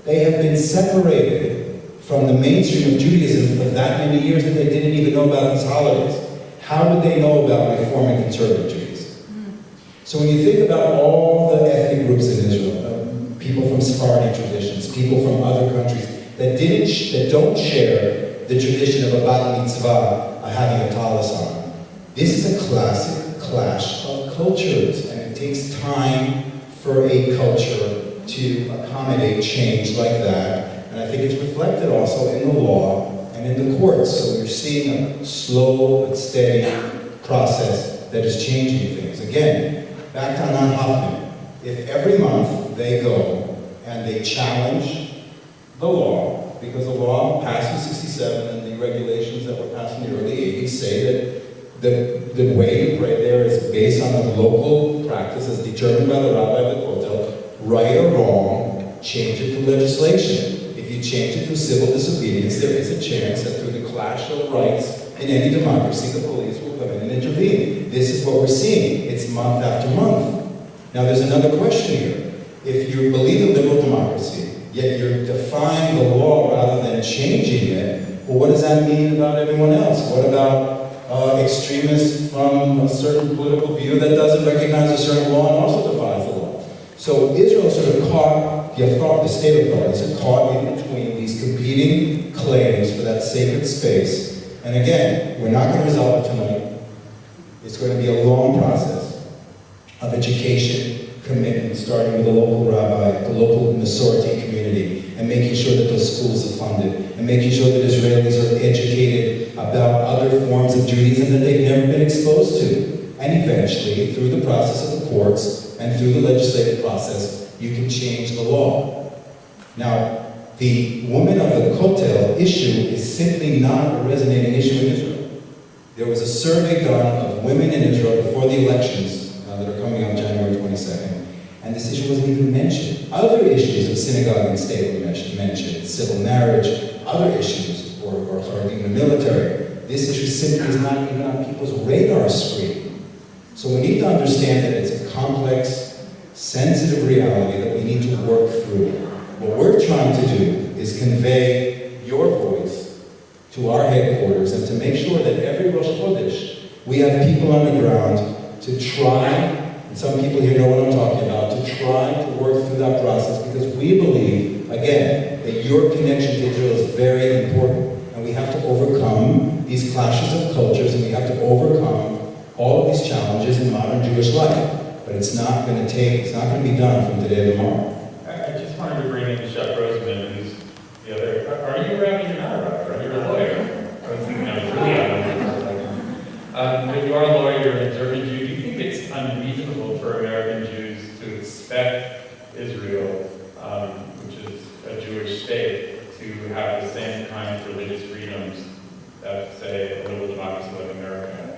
They have been separated from the mainstream of Judaism for that many years that they didn't even know about these holidays. How would they know about Reform and Conservative Judaism? So when you think about all the ethnic groups in Israel, people from Sephardi traditions, people from other countries that don't share the tradition of a bat mitzvah, having a talis on, this is a classic clash of cultures, and it takes time for a culture to accommodate change like that. And I think it's reflected also in the law and in the courts. So we're seeing a slow but steady process that is changing things. Again, back to Anan Hoffman. If every month they go and they challenge the law, because the law passed in 67 and the regulations that were passed in the early 80s say that the way you pray there is based on the local practice as determined by the rabbi of the kotel, right or wrong, change it through legislation. If you change it through civil disobedience, there is a chance that through the clash of rights in any democracy, the police will come in and intervene. This is what we're seeing. It's month after month. Now there's another question here. If you believe in liberal democracy, yet you're defying the law rather than changing it, Well, what does that mean about everyone else? What about extremists from a certain political view that doesn't recognize a certain law and also defies the law? So Israel sort of caught, the state authorities are caught in between these competing claims for that sacred space. And again, we're not going to resolve it tonight. It's going to be a long process of education, commitment, starting with the local rabbi, the local Masorti community, and making sure that those schools are funded, and making sure that Israelis are educated about other forms of Judaism that they've never been exposed to. And eventually, through the process of the courts and through the legislative process, you can change the law. Now, the woman of the Kotel issue is simply not a resonating issue in Israel. There was a survey done of women in Israel before the elections that are coming on January 22nd, and this issue wasn't even mentioned. Other issues of synagogue and state were mentioned, civil marriage, other issues, or even the military. This issue simply is not even on people's radar screen. So we need to understand that it's a complex, sensitive reality that we need to work through. What we're trying to do is convey your voice to our headquarters and to make sure that every Rosh Chodesh, we have people on the ground to try, and some people here know what I'm talking about, to try to work through that process, because we believe, again, that your connection to Israel is very important, and we have to overcome these clashes of cultures, and we have to overcome all of these challenges in modern Jewish life. But it's not going to be done from today to tomorrow. I just wanted to bring in Chef Roseman, who's the other. Are you a rabbi? You're not a rabbi, right? You're a lawyer. I was thinking I was really out of but you are a lawyer, you're an observant Jew. Do you think it's unreasonable for American Jews to expect Israel, which is a Jewish state, to have the same kind of religious freedoms that, say, a liberal democracy like America has?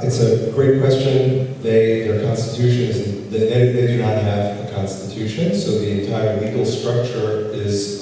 It's a great question. Their constitution is, they do not have a constitution, so the entire legal structure is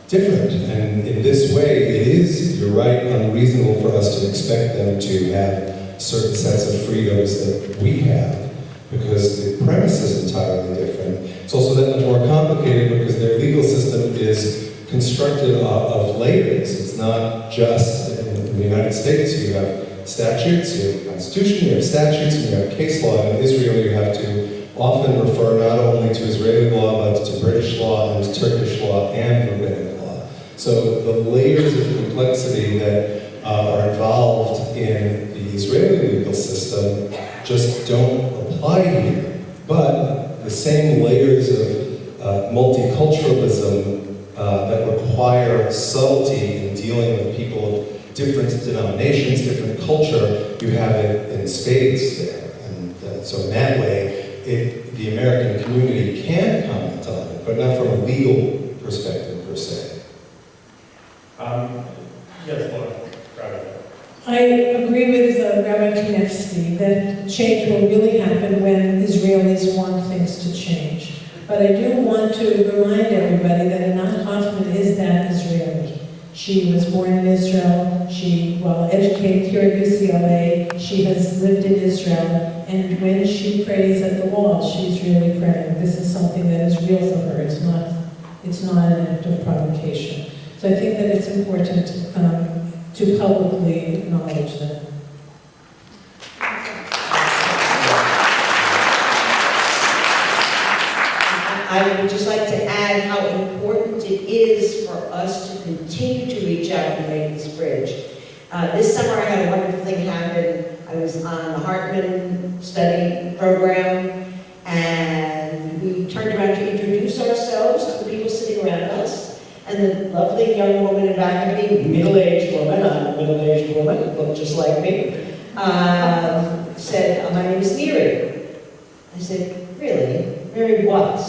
different. And in this way, it is, you're right, unreasonable for us to expect them to have a certain sense of freedoms that we have, because the premise is entirely different. It's also that much more complicated because their legal system is constructed of layers. It's not just in the United States. You have statutes, you have a constitution, you have statutes, and you have case law. In Israel, you have to often refer not only to Israeli law, but to British law, and Turkish law, and rabbinic law. So the layers of complexity that are involved in the Israeli legal system just don't apply here. But the same layers of multiculturalism that require subtlety in dealing with people of different denominations, different culture, you have it in spades there. And so in that way, the American community can comment on it, but not from a legal perspective per se. Yes, Laura. I agree with Rabbi Kanevsky that change will really happen when Israelis want things to change. But I do want to remind everybody that Anat Hoffman is that Israeli. She was born in Israel. She, while educated here at UCLA, she has lived in Israel. And when she prays at the wall, she's really praying. This is something that is real for her. It's not an act of provocation. So I think that it's important to publicly acknowledge that. I would just like to add how important it is for us to continue to reach out and make this bridge. This summer I had a wonderful thing happen. I was on the Hartman study program, and we turned around to introduce ourselves to the people sitting around us. And the lovely young woman in back of me, middle-aged woman, I'm a middle-aged woman, looked just like me, said, my name is Miri. I said, really? Mary what?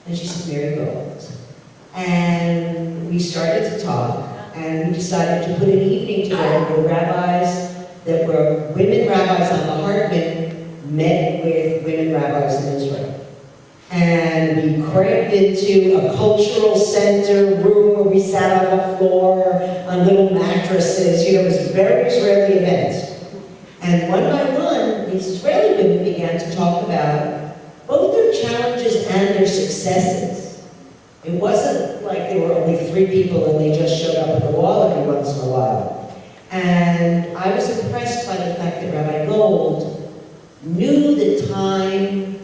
And she said, Mary Gold. And we started to talk, and we decided to put an evening together where rabbis that were women rabbis on the Hartman met with women rabbis in Israel. And we crammed into a cultural center room where we sat on the floor on little mattresses. You know, it was a very Israeli event. And one by one, these Israeli women began to talk about both their challenges and their successes It wasn't like there were only 3 people and they just showed up at the wall every once in a while. And I was impressed by the fact that Rabbi Gold knew that time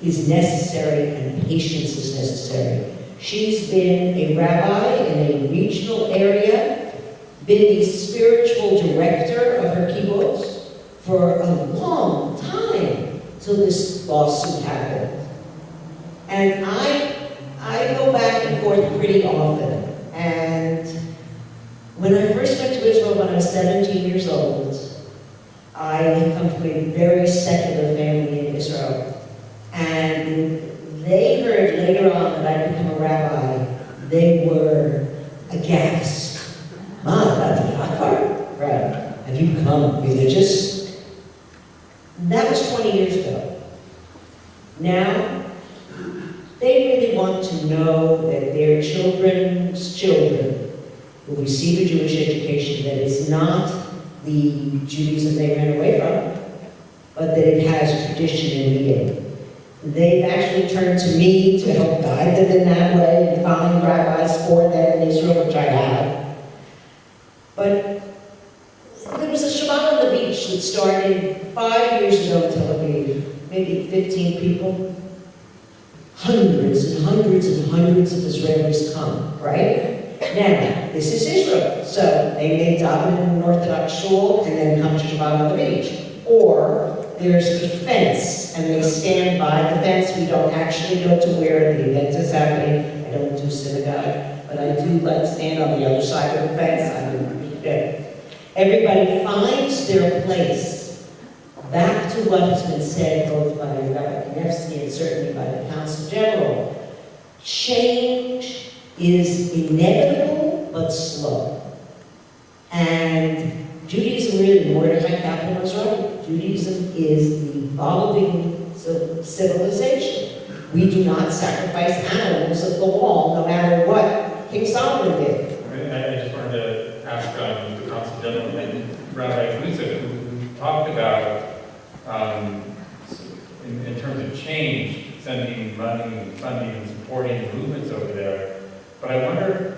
is necessary and patience is necessary. She's been a rabbi in a regional area, been the spiritual director of her kibbutz for a long time till this lawsuit happened. And I go back and forth pretty often. And when I first went to Israel when I was 17 years old, I had come from a very secular family in Israel. And they heard later on that I'd become a rabbi, they were aghast. Right. Have you become religious? That was 20 years ago. Now, they really want to know that their children's children will receive a Jewish education that is not the Judaism they ran away from, but that it has tradition and meaning. They've actually turned to me to help guide them in that way and find rabbis for them in Israel, which I have. But there was a Shabbat on the beach that started 5 years ago in Tel Aviv, maybe 15 people. Hundreds and hundreds and hundreds of Israelis come, right? Now, this is Israel, so they may daven in an Orthodox shul and then come to Shabbat on the beach. Or there's a fence, and they stand by the fence. We don't actually go to where the event is happening. I don't do synagogue, but I do like stand on the other side of the fence. Everybody finds their place. Back to what has been said both by Rabbi Kanevsky and certainly by the Consul General. Change is inevitable but slow. And Judaism really, Mordechai Kaplan was right. Judaism is the evolving civilization. We do not sacrifice animals at the wall, no matter what King Solomon did. I just wanted to ask the Consul General and Rabbi Guzik, who talked about, in terms of change, sending money and funding and supporting movements over there. But I wonder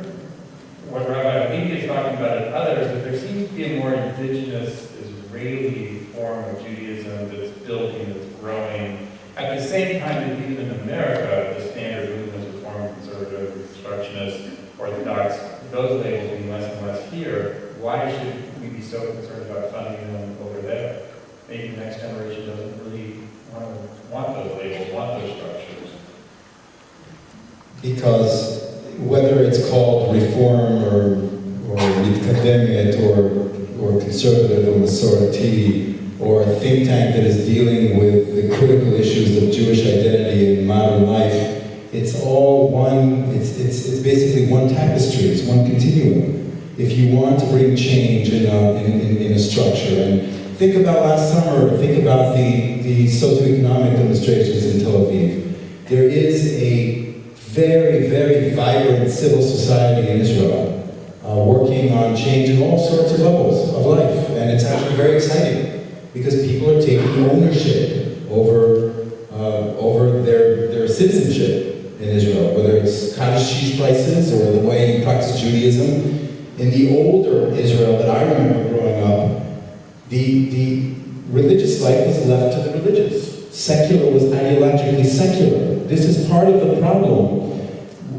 what Rabbi Levy is talking about and others, that there seems to be a more indigenous Israeli form of Judaism that's building, that's growing. At the same time that even in America, the standard movements, Reform, Conservative, Reconstructionist, Orthodox, those labels being less and less here, why should we be so concerned about funding them over there? Maybe the next generation doesn't really want those labels, want those structures. Because whether it's called reform or Mitkademet or conservative or Masorati or a think tank that is dealing with the critical issues of Jewish identity in modern life, it's all one, it's basically one tapestry, it's one continuum. If you want to bring change in a structure, and think about last summer, think about the socioeconomic demonstrations in Tel Aviv. There is a very, very vibrant civil society in Israel working on change in all sorts of levels of life, and it's actually very exciting because people are taking ownership over their citizenship in Israel, whether it's cottage cheese prices or the way you practice Judaism. In the older Israel that I remember growing up, the religious life was left to the religious. Secular was ideologically secular. This is part of the problem.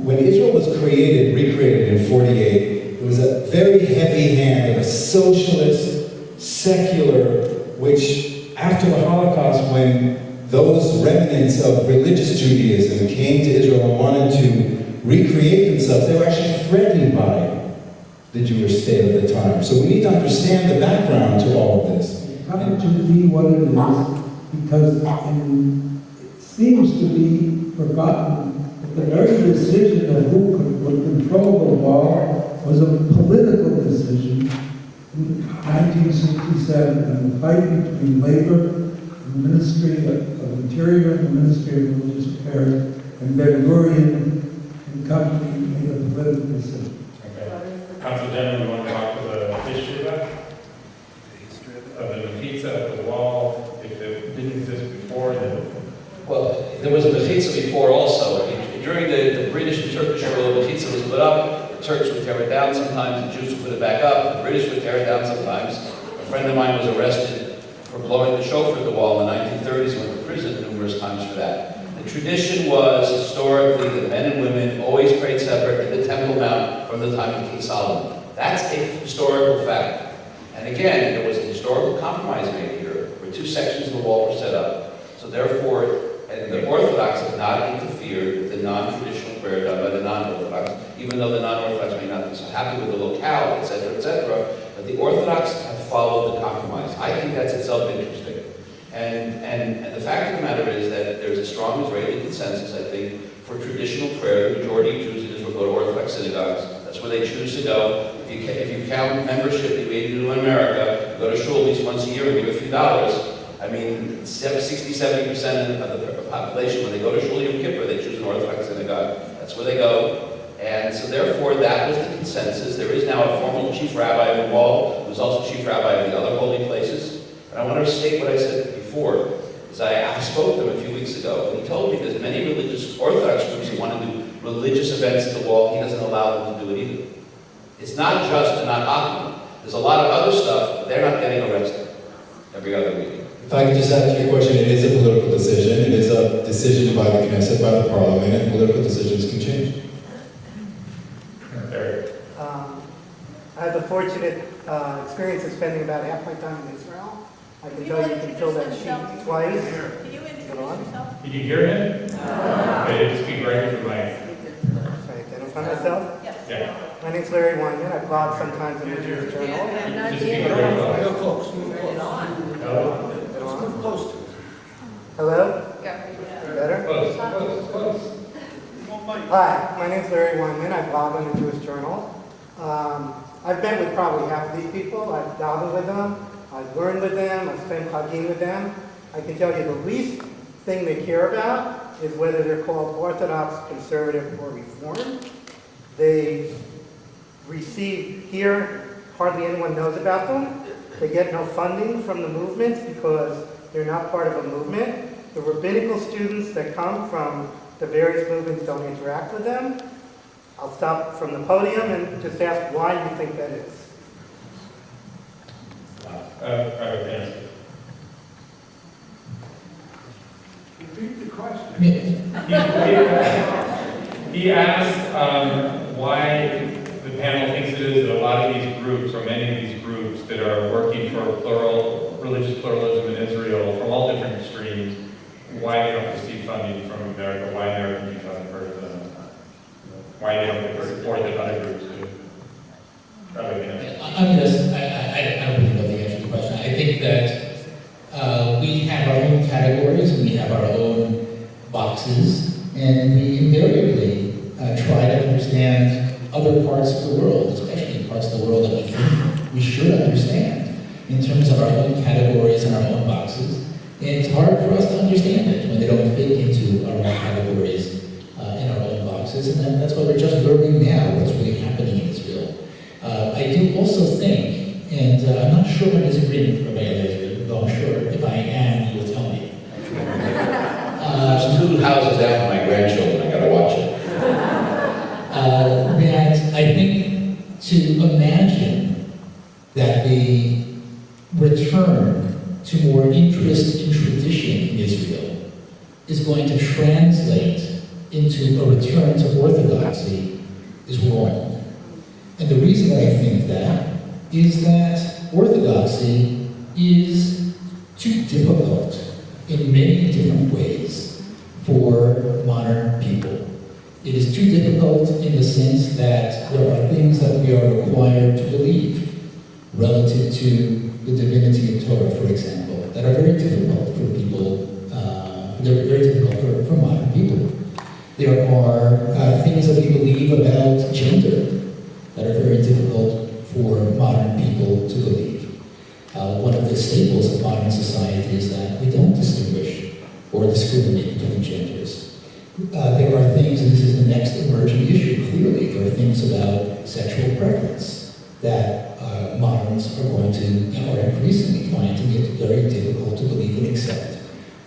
When Israel was recreated in 48, it was a very heavy hand of a socialist, secular, which after the Holocaust, when those remnants of religious Judaism came to Israel and wanted to recreate themselves, they were actually threatened by the Jewish state at the time. So we need to understand the background to all of this. It's coming to be what it is because it seems to be forgotten that the very decision of who would control the law was a political decision in 1967, and the fight between labor, the Ministry of Interior, and the Ministry of Religious Affairs, and Ben Gurion and company made a political decision. Consul General, you want to talk to the history of that? Of the Mefitza, of the wall, if it didn't exist before, then... Well, there was a Mefitza before also. It during the British and Turkish rule, the pizza was put up, the Turks would tear it down sometimes, the Jews would put it back up, the British would tear it down sometimes. A friend of mine was arrested for blowing the shofar at the wall in the 1930s and went to prison numerous times for that. The tradition was historically that men and women always prayed separate in the Temple Mount from the time of King Solomon. That's a historical fact. And again, there was a historical compromise made here, where two sections of the wall were set up. So therefore, and the Orthodox have not interfered with the non-traditional prayer done by the non-Orthodox, even though the non-Orthodox may not be so happy with the locale, etc., but the Orthodox have followed the compromise. I think that's itself interesting. And the fact of the matter is that there's a strong Israeli consensus, I think, for traditional prayer. The majority of Jews in Israel go to Orthodox synagogues. That's where they choose to go. If you count membership the way you do in America, you go to shul at least once a year and give a few dollars. I mean, 60-70% of the population, when they go to shul Yom Kippur, they choose an Orthodox synagogue. That's where they go. And so therefore, that was the consensus. There is now a formal chief rabbi of the wall, who's also chief rabbi of the other holy places. And I want to state what I said before, is I spoke to him a few weeks ago, and he told me there's many religious Orthodox groups who want to do religious events at the wall. He doesn't allow them to do it either. It's not just not optimal. There's a lot of other stuff, but they're not getting arrested every other week. If I could just add to your question, it is a political decision. It is a decision by the Knesset, by the parliament, and political decisions can change. I had the fortunate experience of spending about half my time in Israel. I can tell you can fill that sheet twice. Can you introduce yourself? Did you hear him? Okay, speak right into the mic. Sorry, identify myself? Yes. Yeah. My name's Larry Weinman. I blog sometimes in the Jewish Journal. Just speak very loud. close, move close to it. Hello? Better? Close. Hi, my name's Larry Weinman. I blog on the Jewish Journal. I've met with probably half of these people. I've davened with them. I've learned with them. I've spent chagim with them. I can tell you the least thing they care about is whether they're called Orthodox, Conservative, or Reform. They receive here, hardly anyone knows about them. They get no funding from the movement because they're not part of a movement. The rabbinical students that come from the various movements don't interact with them. I'll stop from the podium and just ask why you think that is. Private answer. Repeat the question. He asked why the panel thinks it is that a lot of these groups, or many of these groups that are working for religious pluralism in Israel from all different streams, why they don't receive funding from America, why American Youth on first, why they don't get the support that other groups do. I don't really know the answer to the question. I think that we have our own categories, and we have our own boxes, and we invariably try to understand other parts of the world, especially parts of the world that we think we should understand in terms of our own categories and our own boxes. And it's hard for us to understand it when they don't fit into our own categories in our own boxes, and that's why we're just learning now what's really happening in Israel. I do also think, and I'm not sure I'm disagreeing with Rabbi Eliezer, though I'm sure if I am, you will tell me. There's 2 houses down for my grandchildren. I gotta watch it. That I think to imagine that the return to more interest in tradition in Israel is going to translate into a return to orthodoxy is wrong. And the reason that I think that is that orthodoxy is too difficult in many different ways for modern people. It is too difficult in the sense that there are things that we are required to believe relative to the divinity of Torah, for example, that are very difficult for people, they're very difficult for modern people. There are things that we believe about gender that are very difficult for modern people to believe. One of the staples of modern society is that we don't distinguish or discriminate between genders. There are things, and this is the next emerging issue, clearly, there are things about sexual preference that moderns are going to, or increasingly finding it very difficult to believe and accept.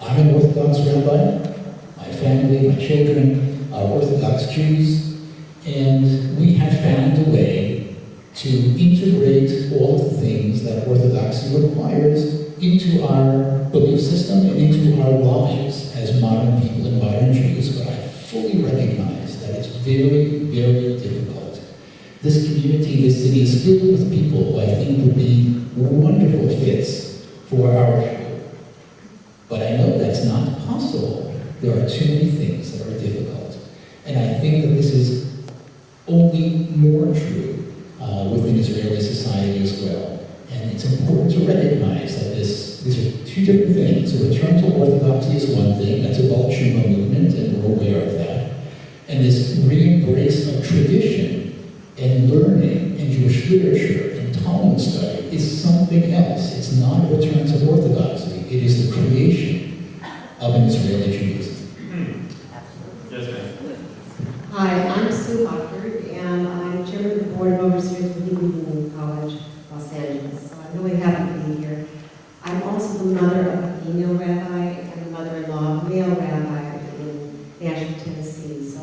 I'm an Orthodox rabbi. My family, my children are Orthodox Jews, and we have found a way to integrate all of the things that Orthodoxy requires into our belief system and into our lives as modern people and modern Jews, but I fully recognize that it's very, very difficult. This community, this city is filled with people who I think would be wonderful fits for our people. But I know that's not possible. There are too many things that are difficult. And I think that this is only more true within Israeli society as well. And it's important to recognize that these are two different things. A return to Orthodoxy is one thing, that's a Baal Tshuva movement, and we're aware of that. And this re-embrace of tradition and learning and Jewish literature and Talmud study is something else. It's not a return to Orthodoxy. It is the creation of an Israeli Judaism. Yes, ma'am. Hi, I'm Sue Hockford, and I'm chairman of the board of overseers of Hebrew Union College, Los Angeles. So I'm really happy to be here. I'm also the mother of a female rabbi and the mother-in-law of a male rabbi in Nashville, Tennessee. So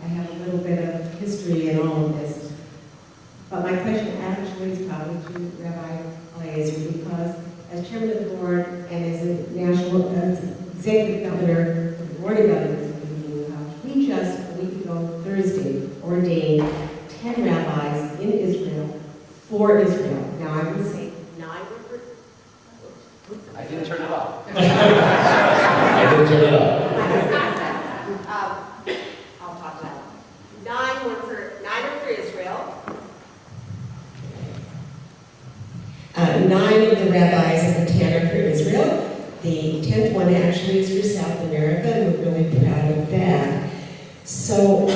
I have a little bit of history in all of this. But my question actually is probably to Rabbi Glazer, because as chairman of the board and as executive governor of the board of governors of the Union College, we just a week ago Thursday ordained 10 rabbis in Israel for Israel. Now I would say 9 were for. I didn't turn it off. I didn't turn it off. I'll talk about it. 9 were for Israel. 9 of the rabbis and the 10 are for Israel. The 10th one actually is for South America, and we're really proud of that. So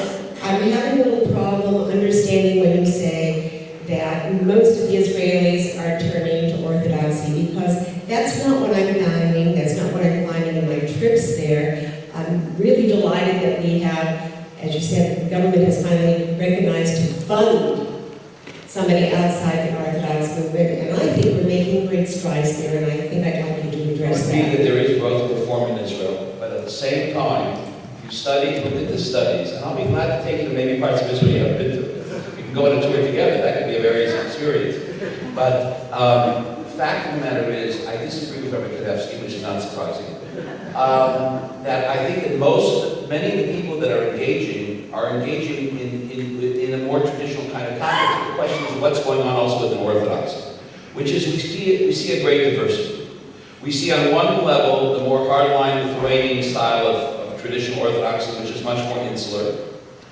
I'm having a little problem understanding when you say that most of the Israelis are turning to Orthodoxy, because that's not what I'm finding, that's not what I'm finding in my trips there. I'm really delighted that we have, as you said, the government has finally recognized to fund somebody outside the Orthodox movement, and I think we're making great strides there, and I think I'd like you to address I think that. that there is growth and reform in Israel, but at the same time, if you look at the studies, and I'll be glad to take you to maybe parts of Israel you haven't been to. We can go on a tour together, that could be a very easy experience. But the fact of the matter is, I disagree with Rabbi Kadevsky, which is not surprising. That I think that many of the people that are engaging in a more traditional kind of context. The question is what's going on also within Orthodoxy, which is we see a great diversity. We see on one level the more hardline Lithuanian style of traditional Orthodoxy, which is much more insular.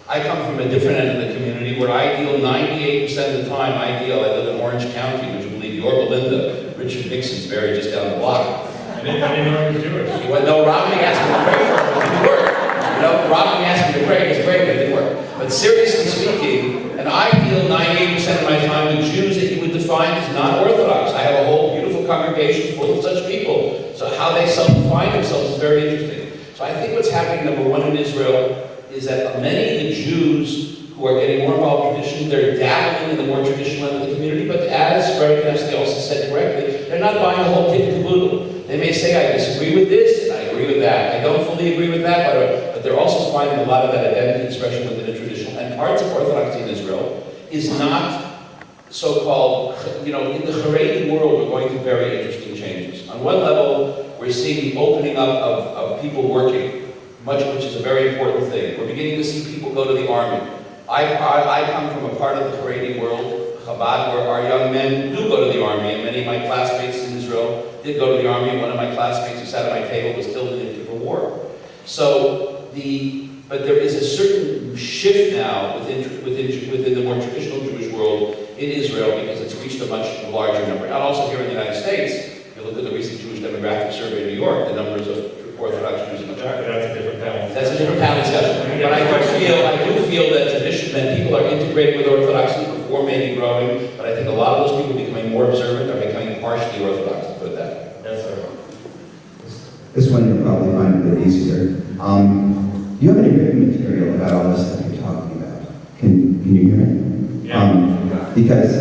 I come from a different end of the community where I deal 98% of the time. I live in Orange County, would you believe? Yorba Linda, Richard Nixon's buried just down the block. I didn't know he was Jewish. No, Robin asked me to pray for him, but it didn't work. Robin asked me to pray, it was great, but it didn't work. But seriously speaking, and I deal 98% of my time with Jews that you would define as non-Orthodox. I have a whole beautiful congregation full of such people. So how they self-define themselves is very interesting. So I think what's happening, number one, in Israel, is that many of the Jews who are getting more involved in tradition, they're dabbling in the more traditional end of the community, but as Rabbi Kadevsky also said correctly, they're not buying the whole kit and caboodle. They may say, I disagree with this, and I agree with that. I don't fully agree with that, but they're also finding a lot of that identity expression within a traditional. And parts of Orthodoxy in Israel is not so-called, in the Haredi world, we're going through very interesting changes. On one level, we're seeing the opening up of people working, which is a very important thing. We're beginning to see people go to the army. I come from a part of the Haredi world, Chabad, where our young men do go to the army, and many of my classmates in Israel did go to the army, and one of my classmates who sat at my table was killed in the Yom Kippur War. But there is a certain shift now within the more traditional Jewish world in Israel, because it's reached a much larger number. And also here in the United States, if you look at the recent Jewish demographic survey in New York, the numbers of Orthodox Jews in the That's a different panel. That's a different panel discussion. But I do feel that tradition, that people are integrating with Orthodoxy, reform may be growing, but I think a lot of those people becoming more observant are becoming partially Orthodox, to put it that way. Yes, sir. This one you'll probably find a bit easier. Do you have any written material about all this that you're talking about? Can you hear me? Yeah. Because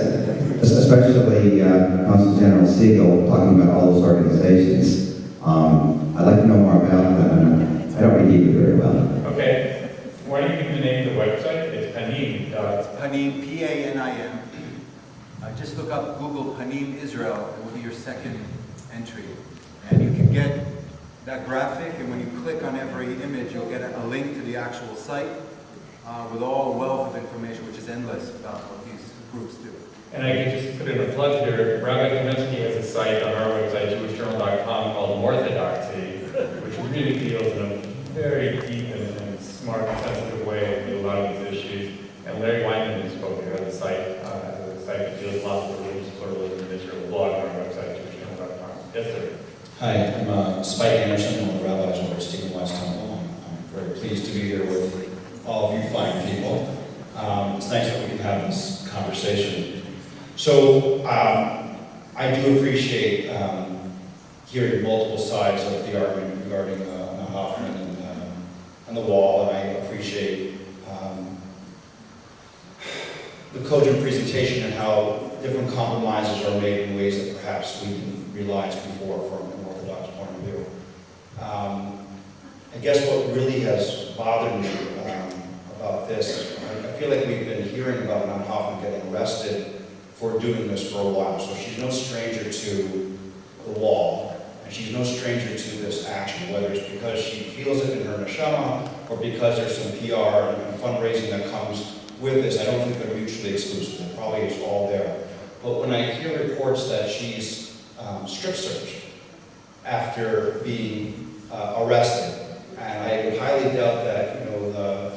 especially Consul General Siegel talking about all those organizations, I'd like to know more about them. I don't read Hebrew very well. Okay. Why are you giving the name of the website? It's Panim. Panim, P-A-N-I-M. Just look up Google Panim Israel. It will be your second entry. And you can get that graphic, and when you click on every image, you'll get a link to the actual site with all a wealth of information, which is endless about what these groups do. And I can just put in a plug here. Rabbi Kaminsky has a site on our website, jewishjournal.com, called Orthodoxy, which really deals in a very deep and smart and sensitive way with a lot of these issues. And Larry Weinman, who spoke here, has a site that deals a lot with religious pluralism in Israel, blog on our website, jewishjournal.com. Yes, sir. Hi, I'm Spike Anderson, one of the rabbis over at Stephen West Temple. I'm very pleased to be here with all of you fine people. It's nice that we can have this conversation. So, I do appreciate hearing multiple sides of the argument regarding Hoffman and the wall, and I appreciate the cogent presentation and how different compromises are made in ways that perhaps we didn't realize before from an Orthodox point of view. I guess what really has bothered me about this, I feel like we've been hearing about Mme. Hoffman getting arrested for doing this for a while. So she's no stranger to the wall, and she's no stranger to this action, whether it's because she feels it in her neshama or because there's some PR and fundraising that comes with this. I don't think they're mutually exclusive. It probably is all there. But when I hear reports that she's strip searched after being arrested, and I would highly doubt that the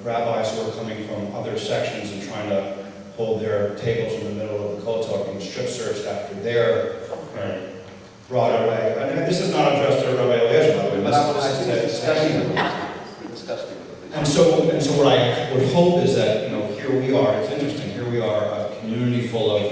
rabbis who are coming from other sections and trying to hold their tables in the middle of the kotel being strip searched after they're brought away. I mean, this is not addressed to Rabbi Eliezer, by the way. This is disgusting. And so what I would hope is that, here we are, it's interesting, here we are, a community full of,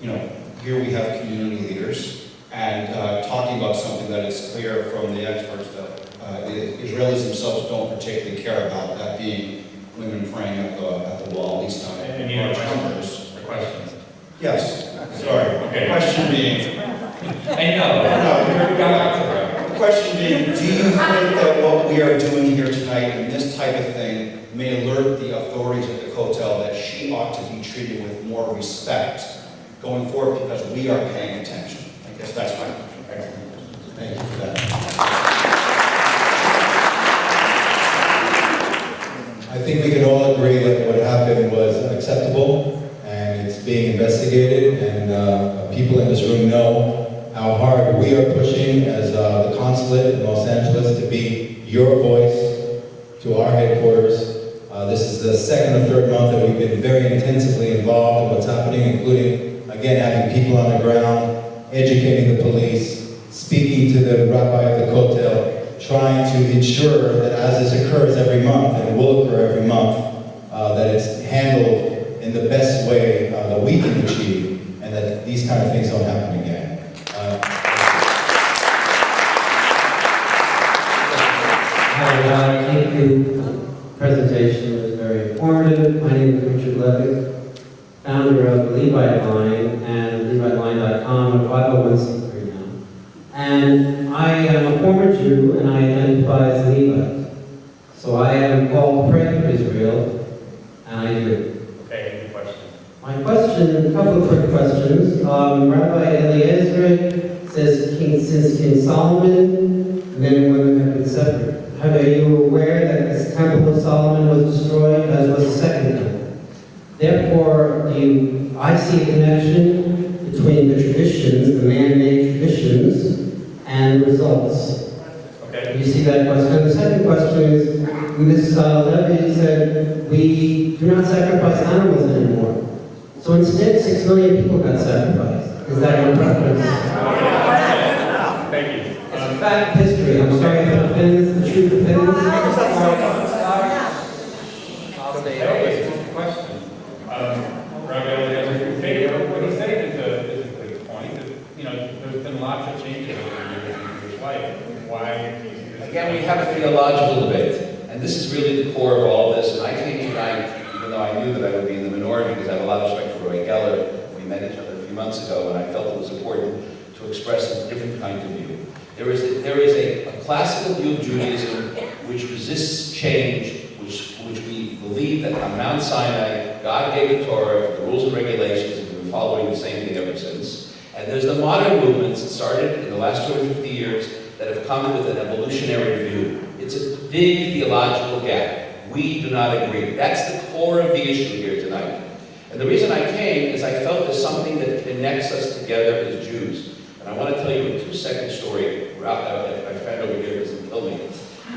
here we have community leaders, and talking about something that is clear from the experts that the Israelis themselves don't particularly care about, that being women praying at the wall, at least on large numbers. Questions? Yes, sorry. Okay. Question being... I know. The question being, do you think that what we are doing here tonight and this type of thing may alert the authorities at the kotel that she ought to be treated with more respect going forward because we are paying attention? I guess that's my question. Thank you for that. I think we can all agree that what happened was unacceptable and it's being investigated, and people in this room know how hard we are pushing as the consulate in Los Angeles to be your voice to our headquarters. This is the second or third month that we've been very intensively involved in what's happening, including, again, having people on the ground, educating the police, speaking to the rabbi of the kotel, trying to ensure that as this occurs every month, and it will occur every month, that it's handled in the best way that we can achieve, and that these kind of things don't happen again. Hi, thank you. The presentation was very informative. My name is Richard Levick, founder of the Levite Line and LeviteLine.com, a 501c3 now. And I am a former Jew, and I identify as Levite. So I am called to pray for Israel, and I do. Okay, any questions? My question, a couple of quick questions. Rabbi Eliezer says since King Solomon, men and women have been separate. Are you aware that this temple of Solomon was destroyed, as was the second temple? Therefore, I see a connection between the traditions, the man-made traditions, and the results. Okay. You see that question? The second question is, Ms. Levy said, we do not sacrifice animals anymore. So instead, 6 million people got sacrificed. Is that your preference? Thank you. It's a fact history. I'm sorry if it offends, the truth offends. I'll say it. Question. Rabbi Eliezer, what he's saying is a good point. There's been lots of changes over the years in Jewish life. Why? Again, we have a theological debate, and this is really the core of all this. And I came tonight, even though I knew that I would be in the minority, because I have a lot of respect for Roy Geller. We met each other a few months ago, and I felt it was important to express a different kind of view. There is a classical view of Judaism which resists change, which that on Mount Sinai, God gave the Torah, the rules and regulations, and we've been following the same thing ever since. And there's the modern movements that started in the last 250 years that have come with an evolutionary view. It's a big theological gap. We do not agree. That's the core of the issue here tonight. And the reason I came is I felt there's something that connects us together as Jews. And I want to tell you a 2-second story. My friend over here doesn't kill me.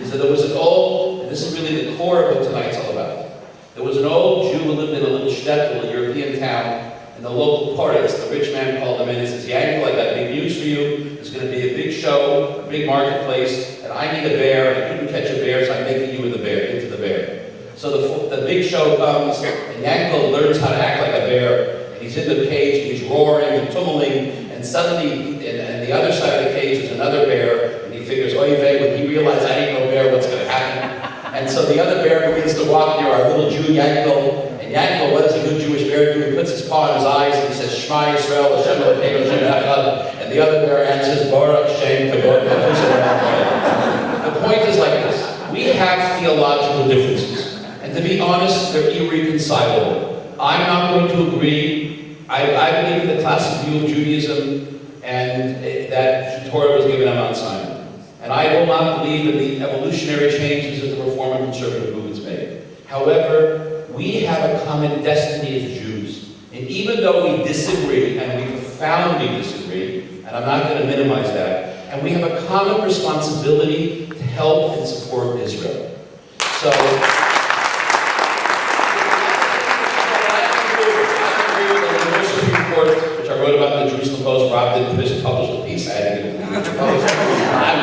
Is that there was an old, and this is really the core of what tonight's all about. There was an old Jew who lived in a little shtetl, a European town, and the local poritz, the rich man, called him in and says, Yankel, I got big news for you. There's going to be a big show, a big marketplace, and I need a bear. I couldn't catch a bear, so I'm making you into the bear. So the big show comes, and Yankel learns how to act like a bear, and he's in the cage, and he's roaring and tummeling, and suddenly, and the other side of the cage is another bear, and he figures, oy vey, when he realizes I ain't no bear, what's going to happen? And so the other bear begins to walk near our little Jew, Yankel, and Yankel, what does a good Jewish bear do? He puts his paw in his eyes, and he says, Shema Yisrael, Hashem Elokeinu, Hashem Echad, and the other bear answers, Baruch Shem Kavod. The point is like this. We have theological differences. And to be honest, they're irreconcilable. I'm not going to agree. I believe in the classic view of Judaism and that Torah was given on Mount Sinai. And I will not believe in the evolutionary changes that the Reform and Conservative movements made. However, we have a common destiny as Jews. And even though we disagree, and we profoundly disagree, and I'm not going to minimize that, and we have a common responsibility to help and support Israel. So, which I wrote about in the Jerusalem Post. Rob didn't publish the piece. I had to give it to the Jerusalem Post. I'm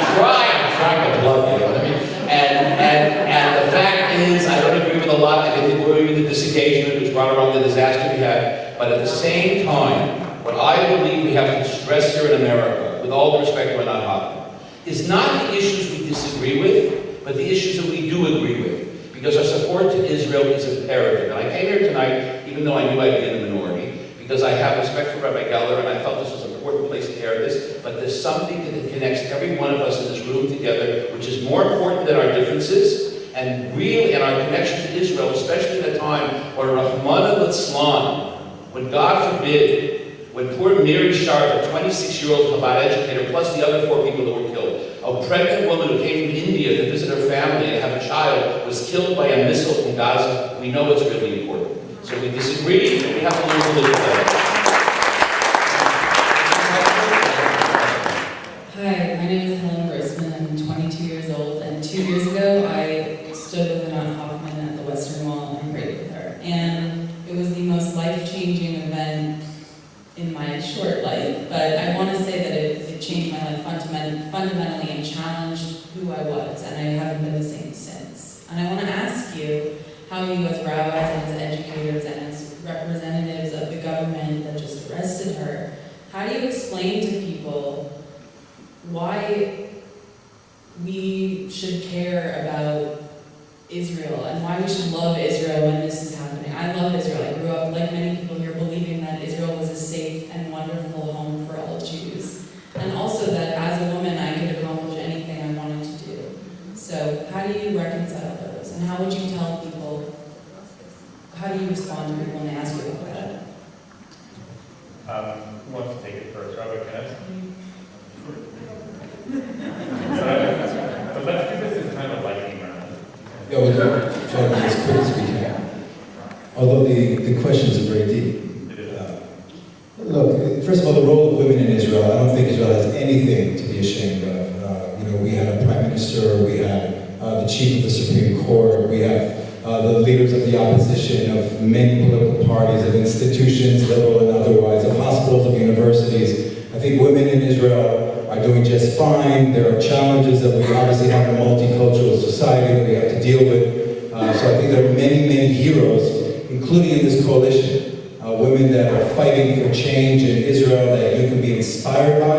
trying to plug, you know what I mean? And the fact is, I don't agree with a lot. I didn't agree with the disengagement, which brought around the disaster we had. But at the same time, what I believe we have to stress here in America, with all the respect we're not hot, is not the issues we disagree with, but the issues that we do agree with. Because our support to Israel is imperative. And I came here tonight, even though I knew I'd be in the minority, because I have respect for Rabbi Geller, and I felt this was an important place to air this, but there's something that connects every one of us in this room together, which is more important than our differences, and really, and our connection to Israel, especially at a time where Rahman al-Islam, when God forbid, when poor Miri Sharf, a 26-year-old Chabad educator, plus the other 4 people that were killed, a pregnant woman who came from India to visit her family and have a child, was killed by a missile from Gaza, we know it's really important. So we disagree, and we have to learn to live together. Hi, my name is Helen Grossman. I'm 22 years old, and 2 years ago I stood with Anna Hoffman at the Western Wall and prayed with her. And it was the most life-changing event in my short life, but I want to say that it changed my life fundamentally and challenged who I was, and I haven't been the same since. And I want to ask you, how you as rabbis and as educators and as representatives of the government that just arrested her, how do you explain to people why we should care about Israel and why we should love Israel when this is happening? I love Israel. I grew up, like many people here, believing that Israel was a safe and wonderful home for all Jews. And also that as a woman I could accomplish anything I wanted to do. So how do you reconcile those? And how would you tell people, how do you respond to people when they ask you about that? Who wants to take it first? Robert, can I? But let's do this in kind of lightning round. Yeah, we'll try to be as quick as we can. Although the questions are very deep. Look, first of all, the role of women in Israel, I don't think Israel has anything to be ashamed of. We had a prime minister, we had the chief of the Supreme Court, we have the leaders of the opposition, of many political parties, of institutions, liberal and otherwise, of hospitals, of universities. I think women in Israel are doing just fine. There are challenges that we obviously have in a multicultural society that we have to deal with. So I think there are many, many heroes, including in this coalition. Women that are fighting for change in Israel that you can be inspired by.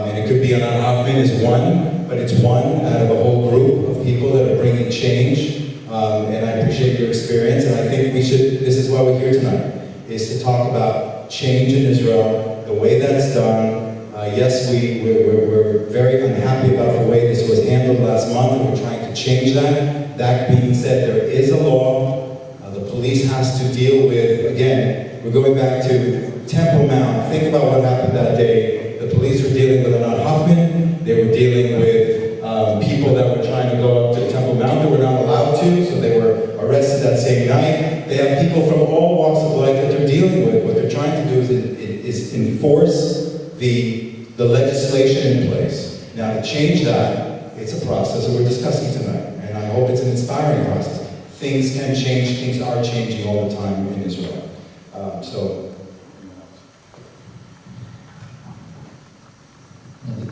And it could be Anna Hoffman is one, but it's one out of a whole group of people that are bringing change. And I appreciate your experience, and I think we should, this is why we're here tonight, is to talk about change in Israel, the way that's done. Yes, we're very unhappy about the way this was handled last month, and we're trying to change that. That being said, there is a law. The police has to deal with, again, we're going back to Temple Mount. Think about what happened that day. The police were dealing with Anat Hoffman. They were dealing with people that were trying to go up to Temple Mount that were not allowed to, so they were arrested that same night. They have people from all walks of life that they're dealing with. What they're trying to do is enforce the legislation in place. Now, to change that, it's a process that we're discussing tonight, and I hope it's an inspiring process. Things can change, things are changing all the time in Israel.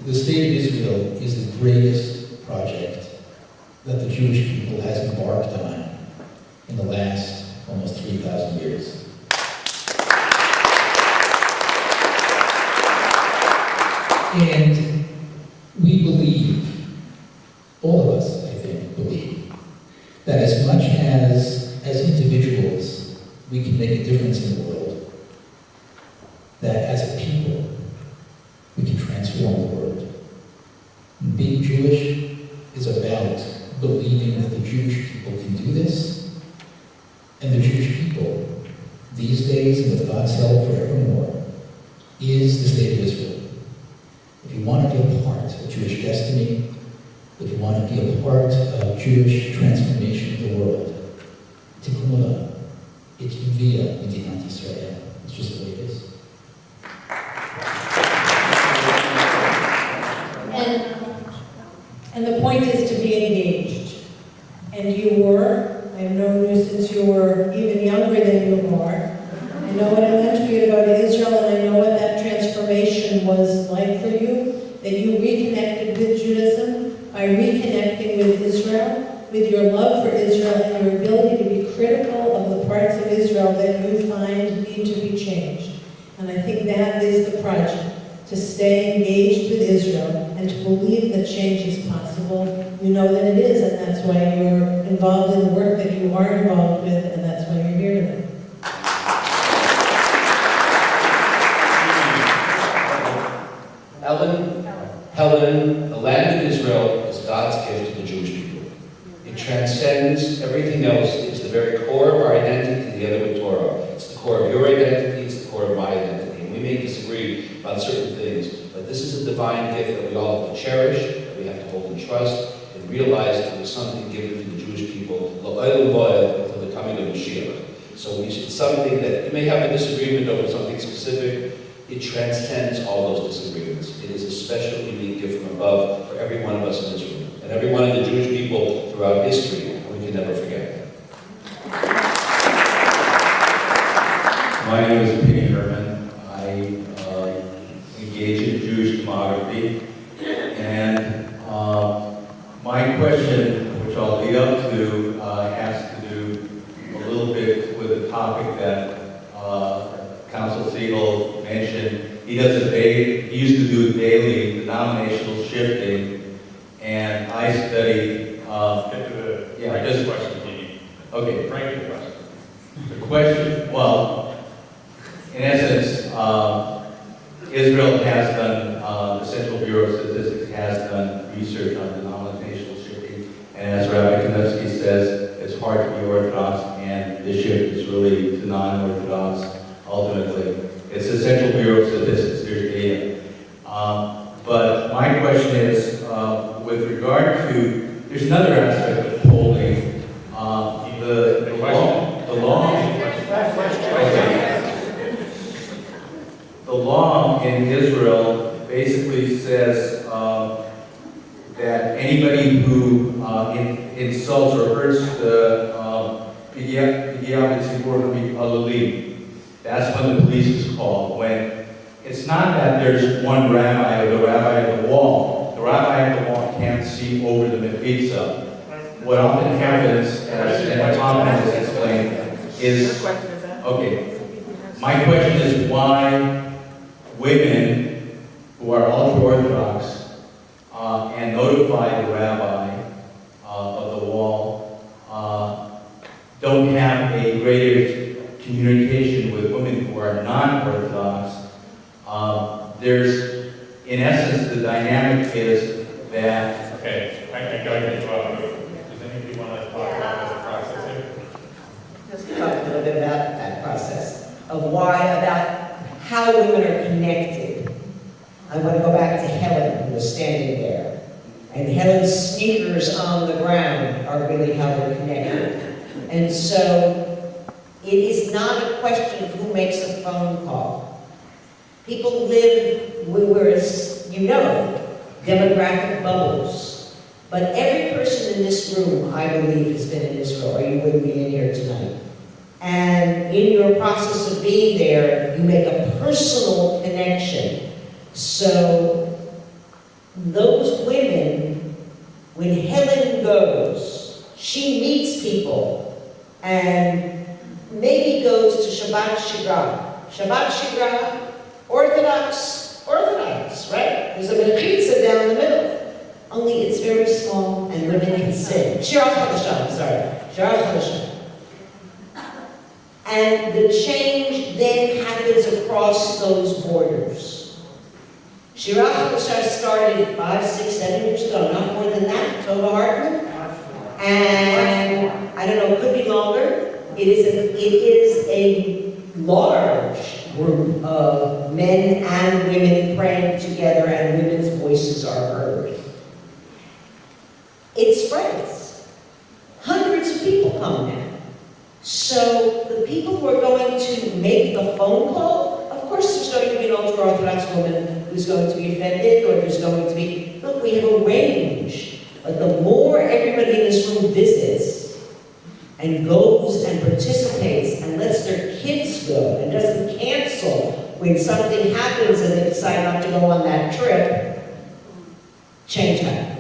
The state of Israel is the greatest project that the Jewish people has embarked on in the last almost 3,000 years. And we believe, all of us, I think, believe, that as much as individuals we can make a difference in the world, that as a people we can transform the world. And being Jewish is about believing that the Jewish people can do this, and the Jewish people, these days and with God's help forevermore, is the state of Israel. If you want to be a part of Jewish destiny, if you want to be a part of Jewish transformation of the world, Tikkun Olam, it's via Medinat Israel. It's just the way it is. And the point is to be engaged. And you were. I've known you since you were even younger than you are. I know what it meant for you to go to Israel, and I know what that transformation was like for you, that you reconnected with Judaism by reconnecting with Israel, with your love for Israel and your ability to be critical of the parts of Israel that you find need to be changed. And I think that is the project, to stay engaged with Israel and to believe that change is possible. You know that it is, and that's why you're involved in the work that you are involved with, and that's why you're here today. Helen, the land of Israel is God's gift to the Jewish people. It transcends everything else. It's the very core of our identity together with Torah. It's the core of your identity, it's the core of my identity. And we may disagree about certain things, but this is a divine gift that we all have to cherish, that we have to hold in trust, and realize that it was something given to the Jewish people, until the coming of Mashiach. So it's something that you may have a disagreement over something specific. It transcends all those disagreements. It is a special, unique gift from above for every one of us in Israel, and every one of the Jewish people throughout history, and we can never forget that. My name is Penny Herman. I engage in Jewish demography, and my question, which I'll lead up to, has to do a little bit with a topic that Consul Siegel mentioned. He used to do it daily, denominational shifting, and I study. Get to the question, Penny. Okay. Frank, the question. The question, well, in essence, Israel has done, the Central Bureau of Statistics has done research on denominational shifting, and as Rabbi Kanevsky says, it's hard to be Orthodox, and the shift is really to non-Orthodox. Ultimately, it's the Central Bureau of Statistics, there's data. But my question is, with regard to, there's another aspect of polling, the law in Israel basically says that anybody who insults or hurts the that's when the police is called. When it's not that there's one rabbi or the rabbi at the wall. The rabbi at the wall can't see over the mechitza. What often happens, as Emanuel has explained, is okay. My question is why women who are ultra-Orthodox and notify the rabbi of the wall don't have a greater communication with women who are non-Orthodox. There's, in essence, the dynamic is that... Okay, I got to interrupt. Does anybody want to talk about this process here? workers on the ground are really how they're connected. And so it is not a question of who makes a phone call. People live, you know, demographic bubbles. But every person in this room, I believe, has been in Israel, or you wouldn't be in here tonight. And in your process of being there, you make a personal connection. So those women, when Helen goes, she meets people and maybe goes to Shabbat Shigra. Shabbat Shigra, Orthodox, right? There's a mechitza down the middle. Only it's very small and women can sing. Shirah Chadashah, Shirah Chadashah. And the change then happens across those borders. Shirah Chadashah started 5, 6, 7 years ago, not more than that, Tova Hartman. And I don't know, it could be longer. It is a large group of men and women praying together, and women's voices are heard. It spreads. Hundreds of people come now. So the people who are going to make the phone call, of course there's going to be an ultra-Orthodox woman who's going to be offended, or there's going to be, look, we have a range. But the more everybody in this room visits and goes and participates and lets their kids go and doesn't cancel when something happens and they decide not to go on that trip, change happens.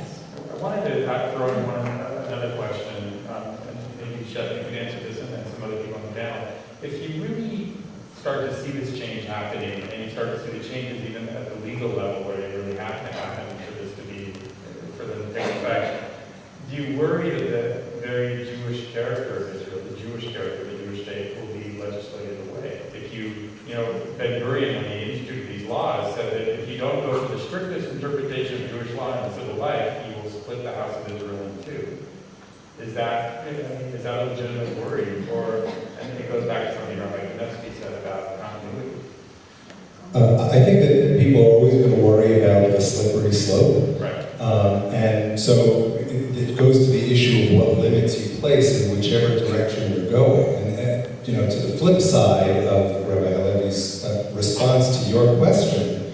I wanted to throw in another question, and maybe Chef, you could answer this, and then some other people on the panel. If you really start to see this change happening, and you start to see the changes even at the legal level where they really have to happen for them to take effect, do you worry that the very Jewish character of Israel, the Jewish character of the Jewish state, will be legislated away? If you Ben-Gurion, when he instituted these laws, said that if you don't go for the strictest interpretation of Jewish law in civil life, you will split the house of Israel in two. Is that a legitimate worry? And it goes back to something Rabbi Kanevsky said about continuity. I think that people are always going to worry about the slippery slope. Right. And so it goes to the issue of what limits you place in whichever direction you're going. And to the flip side of Rabbi Halevi's response to your question,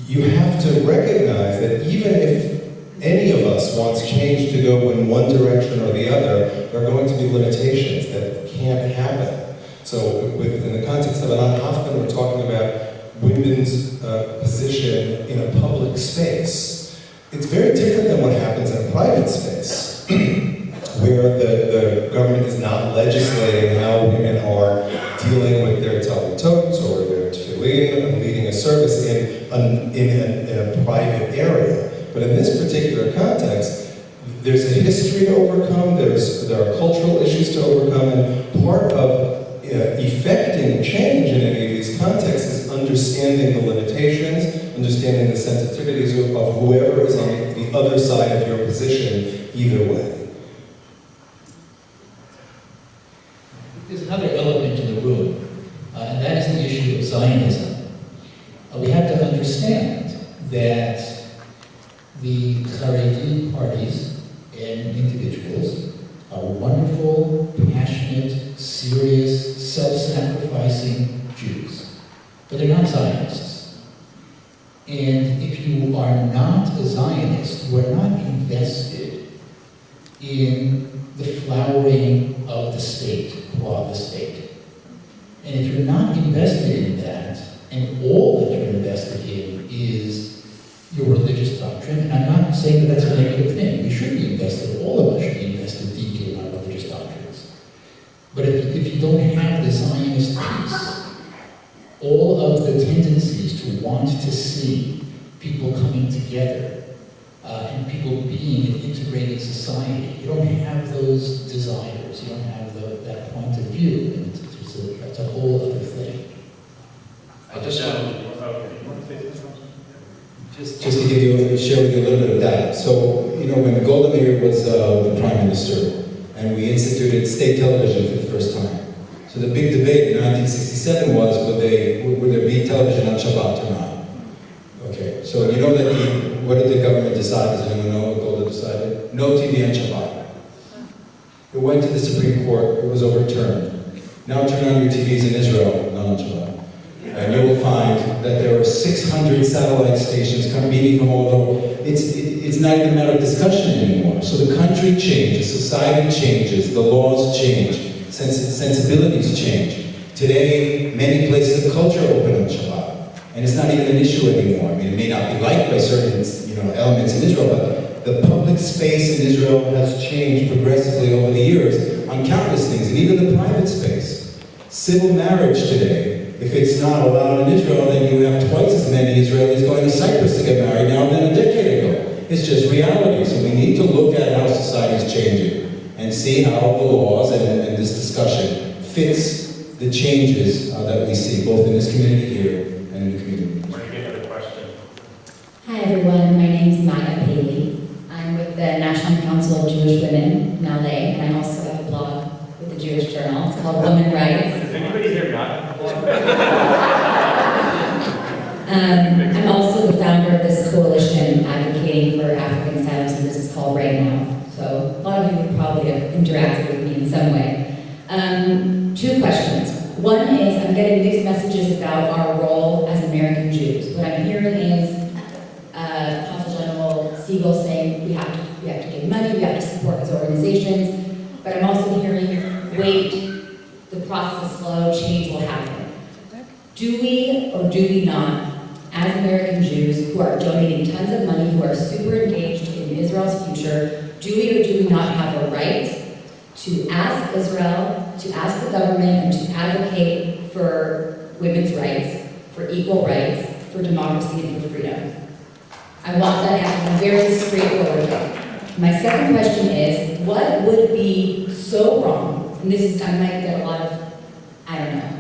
you have to recognize that even if any of us wants change to go in one direction or the other, there are going to be limitations that can't happen. So in the context of Anat Hoffman, we're talking about women's position in a public space. It's very different than what happens in a private space, where the government is not legislating how women are dealing with their talmutot or their tefillin and leading a service in a private area. But in this particular context, there's a history to overcome, there are cultural issues to overcome, and part of effecting change in any of these contexts is understanding the limitations, understanding the sensitivities of whoever is on the other side of your position, either way. There's another element in the room, and that is the issue of Zionism. We have to understand that the Haredi parties and individuals are wonderful, passionate, serious, self-sacrificing Jews. But they're not Zionists. And if you are not a Zionist, you are not invested in the flowering of the state, qua the state. And if you're not invested in that, and all that you're invested in is your religious doctrine, and I'm not saying that that's a negative thing. We should be invested, all of us should be invested deeply in our religious doctrines. But if you don't have the Zionist piece, all of the tendencies to want to see people coming together and people being an integrated society, you don't have those desires, you don't have that point of view, and it's a whole other thing. I just to give you, share with you a little bit of that. So, when Golda Meir was the Prime Minister, and we instituted state television for the first time. So the big debate in 1967 was, would there be television on Shabbat or not? Okay, so you know that what did the government decide? Does anyone know what Golda no TV on Shabbat. It went to the Supreme Court, it was overturned. Now turn on your TVs in Israel, not on Shabbat. And you will find that there are 600 satellite stations coming from all over. It's not even a matter of discussion anymore. So the country changes, society changes, the laws change, sensibilities change. Today, many places of culture open on Shabbat. And it's not even an issue anymore. I mean, it may not be liked by certain elements in Israel, but the public space in Israel has changed progressively over the years on countless things, and even the private space. Civil marriage today, if it's not allowed in Israel, then you have twice as many Israelis going to Cyprus to get married now than a decade ago. It's just reality. So we need to look at how society is changing and see how the laws and this discussion fits the changes that we see, both in this community here and in the community. We're going to get another question. Hi everyone, my name is Maya Paley. I'm with the National Council of Jewish Women in LA, and I also have a blog with the Jewish Journal. It's called Women Rights. Is anybody here not? I'm also the founder of this coalition advocating for African asylum seekers. It's called Right Now. So a lot of you would probably have interacted with me in some way. Two questions. One is I'm getting mixed messages about our role as American Jews. What I'm hearing is Consul General Siegel saying we have to give money, we have to support these organizations. But I'm also hearing, wait, the process is slow, change will happen. Do we or do we not, as American Jews who are donating tons of money, who are super engaged in Israel's future, do we or do we not have a right to ask Israel, to ask the government, and to advocate for women's rights, for equal rights, for democracy, and for freedom? I want that answer very straightforward. My second question is, what would be so wrong, and this is, I might get a lot of, I don't know,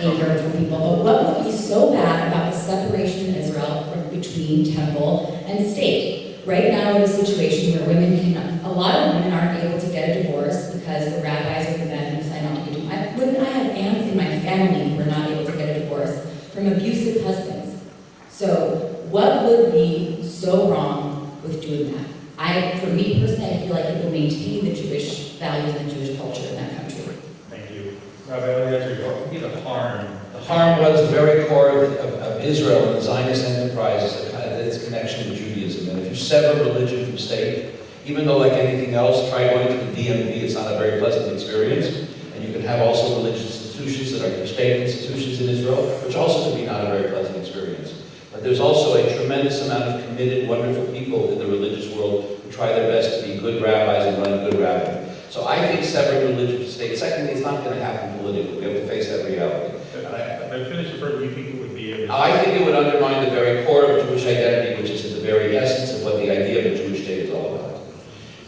anger from people, but what would be so bad about the separation in Israel between temple and state? Right now, we're in a situation where women a lot of women aren't able to get a divorce because the rabbis or the men decide not to give them. I have aunts in my family who are not able to get a divorce from abusive husbands. So what would be so wrong with doing that? For me personally, I feel like it will maintain the Jewish values and the Jewish culture in that country. Thank you. Rabbi Eliezer, what would be the harm? The harm was the very core of Israel and the Zionist enterprise, its connection with Judaism. And if you sever religion from state, even though like anything else, try going to the DMV, it's not a very pleasant experience. And you can have also religious institutions that are state institutions in Israel, which also can be not a very pleasant experience. But there's also a tremendous amount of committed, wonderful people in the religious world who try their best to be good rabbis and run a good rabbin. So I think severing religion from state. Secondly, it's not going to happen politically. We have to face that reality. But finish your part, you think it would be? I think it would undermine the very core of Jewish identity, which is at the very essence of what the idea of a Jewish state is all about.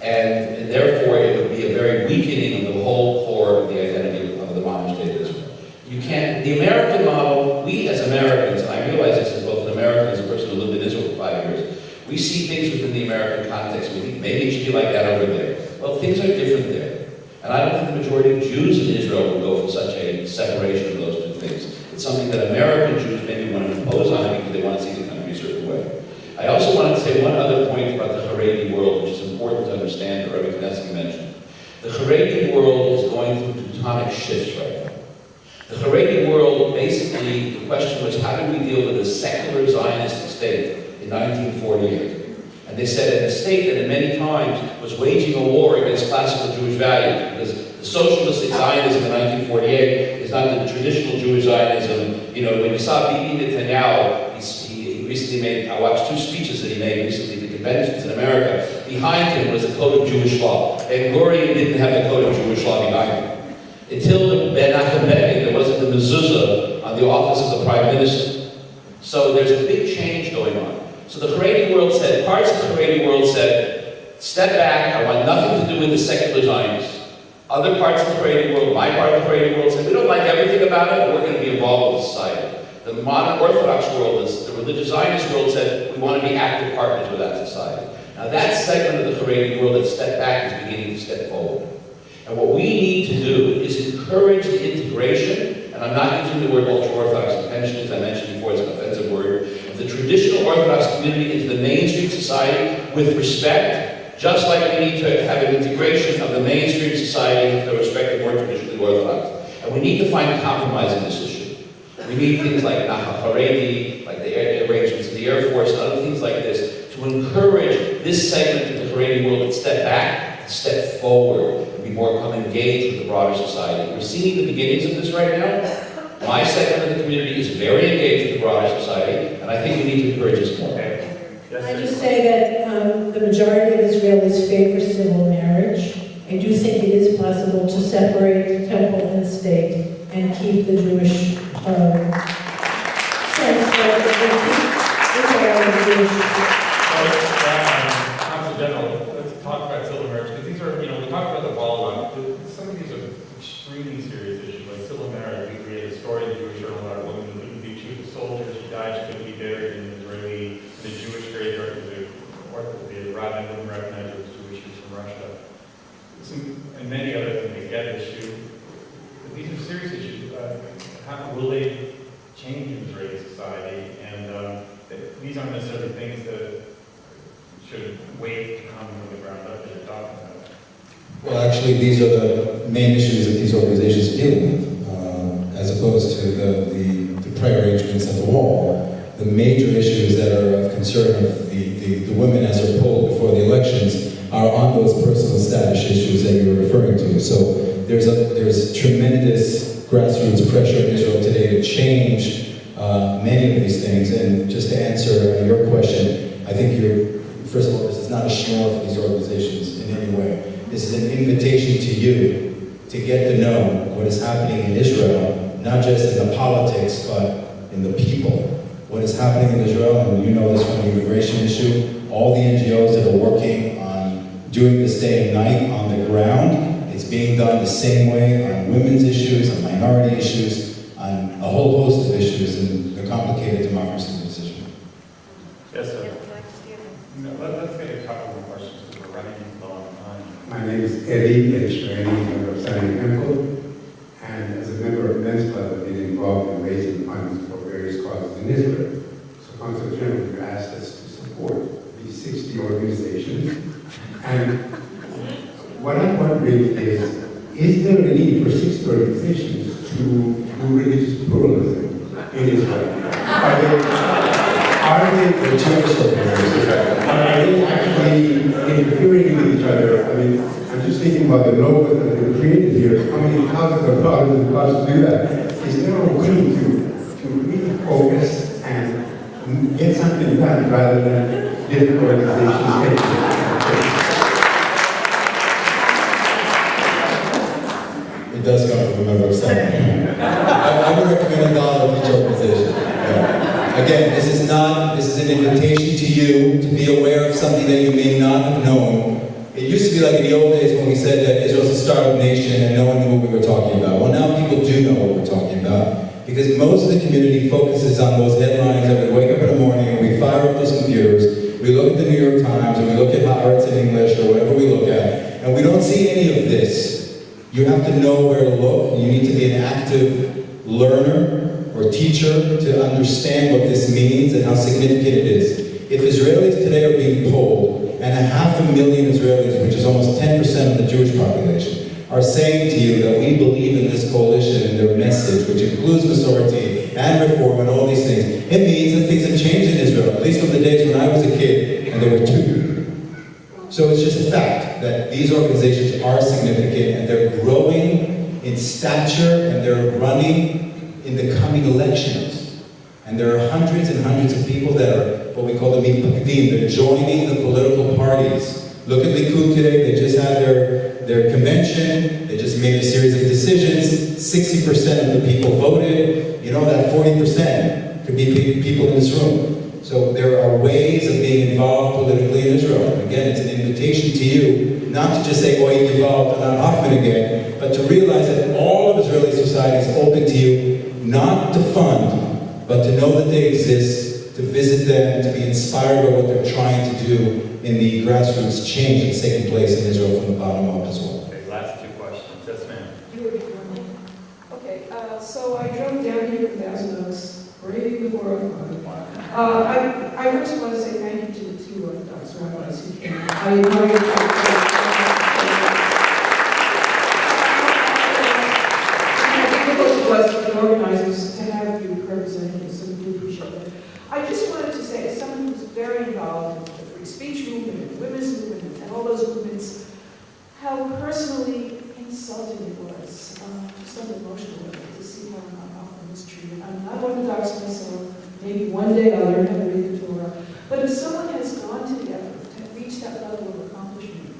And therefore, it would be a very weakening of the whole core of the identity of the modern state of Israel. You can't, the American model, we as Americans, and I realize this as both an American and as a person who lived in Israel for 5 years, we see things within the American context. We think maybe it should be like that over there. Well, things are different there. And I don't think the majority of Jews in Israel would go for such a separation of those two things. It's something that American Jews maybe want to impose on it because they want to see the country a certain way. I also wanted to say one other point about the Haredi world, which is important to understand, that Rabbi Knesset mentioned. The Haredi world is going through tectonic shifts right now. The Haredi world, basically, the question was, how do we deal with a secular Zionist state in 1948? And they said in a state that in many times was waging a war against classical Jewish values, because the socialistic Zionism in 1948 is not the traditional Jewish Zionism. You know, when you saw Bibi Netanyahu, he recently made, I watched 2 speeches that he made recently at the conventions in America. Behind him was a code of Jewish law. And Ben-Gurion didn't have the code of Jewish law behind him. Until Menachem Begin, there wasn't the mezuzah on the office of the prime minister. So there's a big change going on. So the Haredi world said, parts of the Haredi world said, step back, I want nothing to do with the secular Zionists. Other parts of the Haredi world, my part of the Haredi world, said, we don't like everything about it, but we're going to be involved with society. The modern Orthodox world, the religious Zionist world, said, we want to be active partners with that society. Now that segment of the Haredi world that stepped back is beginning to step forward. And what we need to do is encourage the integration, and I'm not using the word ultra-Orthodox intentionally, as I mentioned before, it's an offensive word, of the traditional Orthodox community into the mainstream society with respect Just like we need to have an integration of the mainstream society with respect to more traditionally Orthodox. And we need to find a compromise in this issue. We need things like Nahal Haredi, like the arrangements of the Air Force, and other things like this, to encourage this segment of the Haredi world to step back, to step forward, and be more engaged with the broader society. We're seeing the beginnings of this right now. My segment of the community is very engaged with the broader society, and I think we need to encourage this more. Can I just say that the majority of Israelis favor civil marriage. I do think it is possible to separate temple and state and keep the Jewish sense that Israel is Jewish. Consul General, let's talk about civil marriage, because these are, we talked about the ball run. Some of these are extremely serious issues, like civil marriage. We created a story in the Jewish Journal about a woman who couldn't be chief of soldier. She died, she couldn't be buried in the Jewish graveyard, because the rabbi wouldn't recognize her as Jewish, she was from Russia. And many others that may get issue. But these are serious issues. How will they change in Israeli society? And these aren't necessarily things that should wait to come from the ground up as you're talking about. Well, actually, these are the main issues that these organizations are dealing with, as opposed to the prayer arrangements at the wall. The major issues that are of concern of the women as they're polled before the elections are on those personal status issues that you were referring to. So there's tremendous grassroots pressure in Israel today to change many of these things. And just to answer your question, I think first of all, this is not a schnorr for these organizations in any way. This is an invitation to you to get to know what is happening in Israel, not just in the politics, but in the people. What is happening in Israel, and you know this from the immigration issue, all the NGOs that are working on doing this day and night on the ground, it's being done the same way on women's issues, on minority issues, on a whole host of issues in the complicated democracy of this issue. Yes, sir. Let's get a couple more questions because we're running low on time. My name is Eddie Eshman, member of Signing Chemical, and as a member of Men's Club, I've been involved in raising funds for various causes in Israel. So Consul General, you asked us to support these 60 organizations. And what I'm wondering is there a need for 60 organizations to do religious pluralism in Israel? Are they actually interfering with each other? I mean, I'm just thinking about the logos that they've created here. How many thousands of dollars it costs to do that? Is there a way to really focus and get something done rather than different organizations taking it? It does come from a member of Senate. I would recommend $1 of each organization. Again, this is an invitation to you to be aware of something that you may not have known. It used to be like in the old days when we said that Israel's a startup nation and no one knew what we were talking about. Well, now people do know what we're talking about because most of the community focuses on those headlines that we wake up in the morning and we fire up those computers, we look at the New York Times, and we look at Haaretz in English or whatever we look at, and we don't see any of this. You have to know where to look. You need to be an active learner or teacher to understand what this means and how significant it is. If Israelis today are being polled, and 500,000 Israelis, which is almost 10% of the Jewish population, are saying to you that we believe in this coalition and their message, which includes Masorti and reform and all these things, it means that things have changed in Israel, at least from the days when I was a kid and there were 2. So it's just a fact that these organizations are significant and they're growing in stature and they're running in the coming elections. And there are hundreds and hundreds of people that are what we call the mitpakdim, they're joining the political parties. Look at Likud today, they just had their convention, they just made a series of decisions, 60% of the people voted, you know that 40% could be people in this room. So there are ways of being involved politically in Israel. And again, it's an invitation to you, not to just say, oh, you involved, and Hoffman again, but to realize that all of Israeli society is open to you, not to fund, but to know that they exist, to visit them, to be inspired by what they're trying to do in the grassroots change that's taking place in Israel from the bottom up as well. Okay, last 2 questions. Yes, ma'am. You were before me. Okay, so I drove down here from Thousand Oaks right before I first want to say thank you to the 2 Orthodox rabbis who came. It was for the organizers to have you representing us, and we do appreciate it. I just wanted to say, as someone who's very involved in the free speech movement, and the women's movement, and all those movements, how personally insulting it was, just on the emotional level, to see how often mistreated. I'm not Orthodox myself. Maybe one day I'll learn how to read the Torah. But if someone has gone to the effort to reach that level of accomplishment,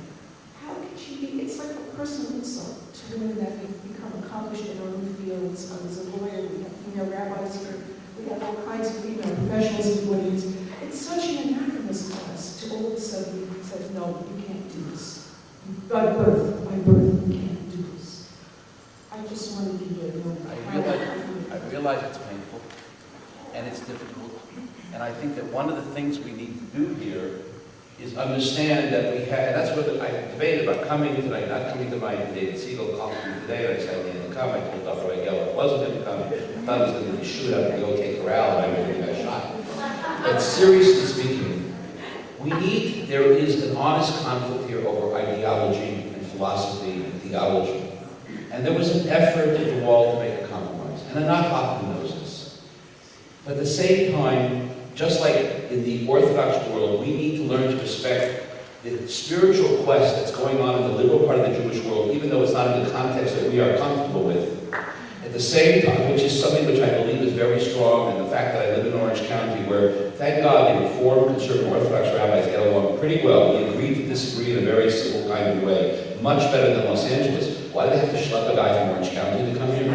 how can she be? It's like a personal insult to women that have become accomplished in their own fields. I was a lawyer, we have female rabbis here, we have all kinds of female professionals in the audience. It's such an anachronism to us to all of a sudden be said, no, you can't do this. By birth, you can't do this. I just wanted to give you a moment. I realize it's painful and it's difficult. And I think that one of the things we need to do here is understand that we have, and that's what I debated about coming tonight, not coming to my David Siegel called me today, and I said I didn't come. I told Dr. Geller I wasn't going to come. I thought he was going to shoot up and go take corral, and I really got shot. But seriously speaking, there is an honest conflict here over ideology and philosophy and theology. And there was an effort at the wall to make a compromise. And Anat Hoffman knows this. But at the same time, just like in the Orthodox world, we need to learn to respect the spiritual quest that's going on in the liberal part of the Jewish world, even though it's not in the context that we are comfortable with. At the same time, which is something which I believe is very strong, and the fact that I live in Orange County, where, thank God, the Reform, Conservative, Orthodox rabbis get along pretty well. We agree to disagree in a very civil kind of way, much better than Los Angeles. Why do they have to schlep a guy from Orange County to come here?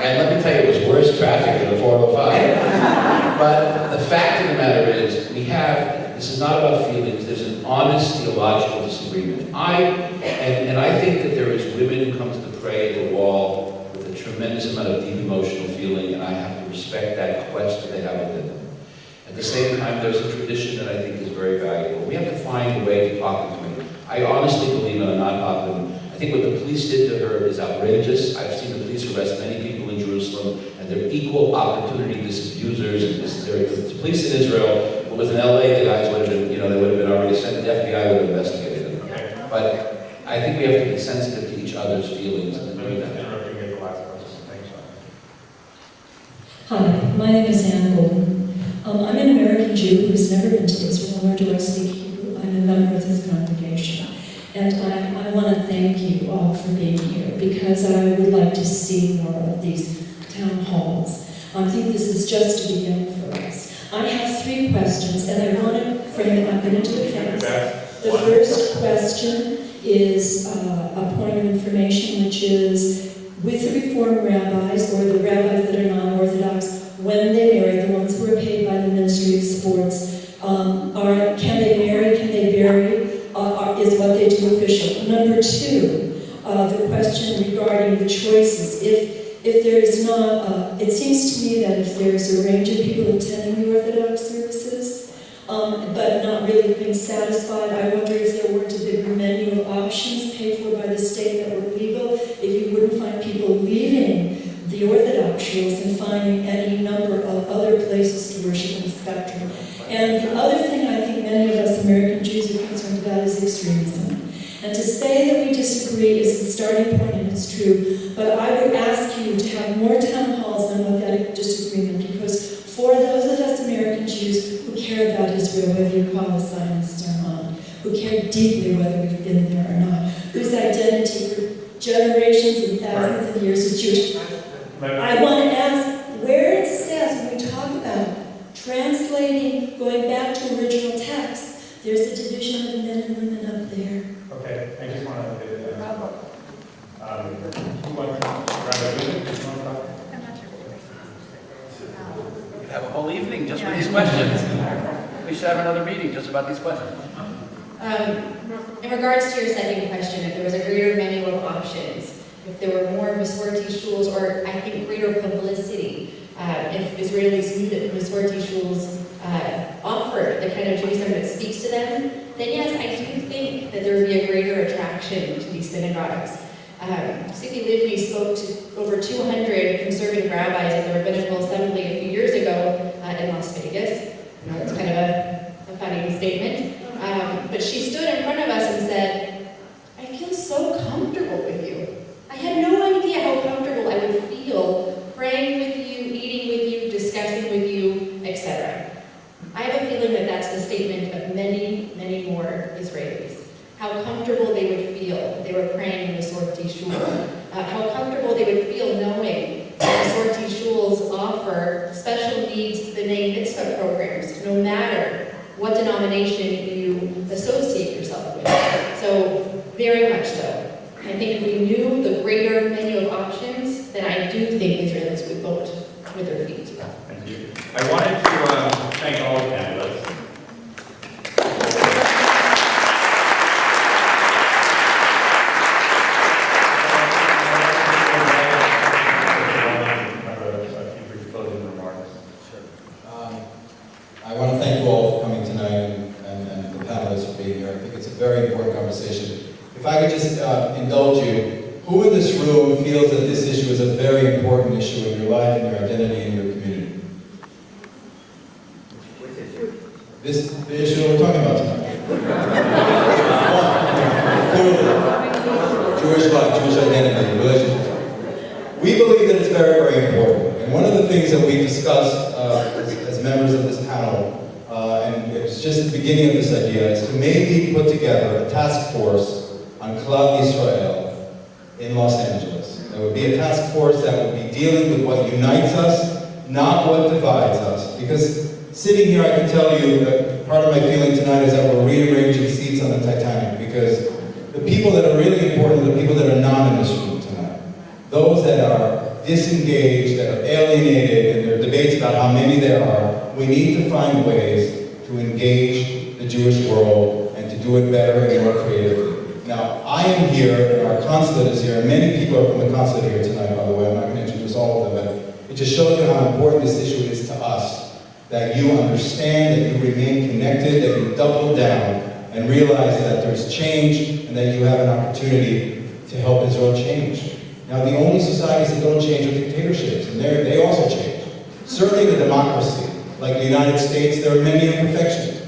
And let me tell you, it was worse traffic than the 405. But the fact of the matter is, this is not about feelings, there's an honest theological disagreement. And I think that there is women who come to pray at the wall with a tremendous amount of deep emotional feeling, and I have to respect that quest that they have within them. At the same time, there's a tradition that I think is very valuable. We have to find a way to talk to women. I honestly believe in Anat Hoffman. I think what the police did to her is outrageous. I've seen the police arrest many people in Jerusalem, and they're equal opportunity disabusers. The police in Israel, what was in LA, the guys would have been, they would have been already sent, the FBI would have investigated them. Okay. But I think we have to be sensitive to each other's feelings and do that. Hi, my name is Ann Golden. I'm an American Jew who's never been to Israel, nor do I speak Hebrew. I'm a member of this congregation. And I want to thank you all for being here, because I would like to see more of these town halls. I think this is just a beginning for us. I have 3 questions, and I want to frame it up into the case. The first question is a point of information, which is, with the Reform rabbis, or the rabbis that are non-Orthodox, when they marry, the ones who are paid by the Ministry of Sports, can they marry, can they bury, is what they do official. Number 2, the question regarding the choices. If there is not, it seems to me that if there's a range of people attending the Orthodox services, but not really being satisfied, I wonder if there weren't a bigger menu of options paid for by the state that were legal, if you wouldn't find people leaving the Orthodox schools and finding any number of other places to worship in the spectrum. And the other thing I think many of us American Jews are concerned about is extremism. And to say that we disagree is the starting point, and it's true, but I would ask you to have more town halls than what that disagreement, because for those of us American Jews who care about Israel, whether you call us Zionists or not, who care deeply whether we've been there or not, whose identity for generations and thousands of years is Jewish, I want to ask where it says, when we talk about translating, going back to original text, there's a division of men and women up there. Okay, I just want to do that. We have a whole evening just for these questions. We should have another meeting just about these questions. In regards to your second question, if there was a greater menu of options, if there were more Masorti shuls, or I think greater publicity, if Israelis knew that Masorti shuls offered the kind of Judaism that speaks to them, then yes, I do think that there would be a greater attraction to these synagogues. Tzipi Livni spoke to over 200 conservative rabbis at the Rabbinical Assembly a few years ago in Las Vegas. I know it's kind of a funny statement. But she stood in front of us and said, I feel so comfortable with you. I had no idea how comfortable I would feel praying with you, eating with you, discussing with you, etc. I have a feeling that that's the statement of many, many more Israelis. How comfortable they would feel if they were praying in the Sorti Shul. How comfortable they would feel knowing that the Sorti Shuls offer special needs B'nai Mitzvah programs, no matter what denomination you associate yourself with. So, very much so. I think if we knew the greater menu of options, then I do think Israelis would vote with their feet. Thank you. I wanted to thank all the panelists. I want to thank you all for coming tonight and the panelists for being here. I think it's a very important conversation. If I could just indulge you, who in this room feels that this issue is a very important issue in your life and your identity and your community? The issue that we're talking about tonight. Jewish life, Jewish identity, relationships. We believe that it's very, very important. And one of the things that we discussed as members of this panel, and it was just the beginning of this idea, is to maybe put together a task force on Klal Israel in Los Angeles. There would be a task force that would be dealing with what unites us, not what divides us. Because sitting here, I can tell you that part of my feeling tonight is that we're rearranging seats on the Titanic, because the people that are really important are the people that are not in this room tonight. Those that are disengaged, that are alienated, and there are debates about how many there are. We need to find ways to engage the Jewish world and to do it better and more creatively. Now, I am here, and our consulate is here, and many people are from the consulate here tonight, by the way. I'm not going to introduce all of them, but it just shows you how important this issue is to us. That you understand, that you remain connected, that you double down, and realize that there's change, and that you have an opportunity to help Israel change. Now, the only societies that don't change are dictatorships, and they also change. Certainly the democracy, like the United States, there are many imperfections.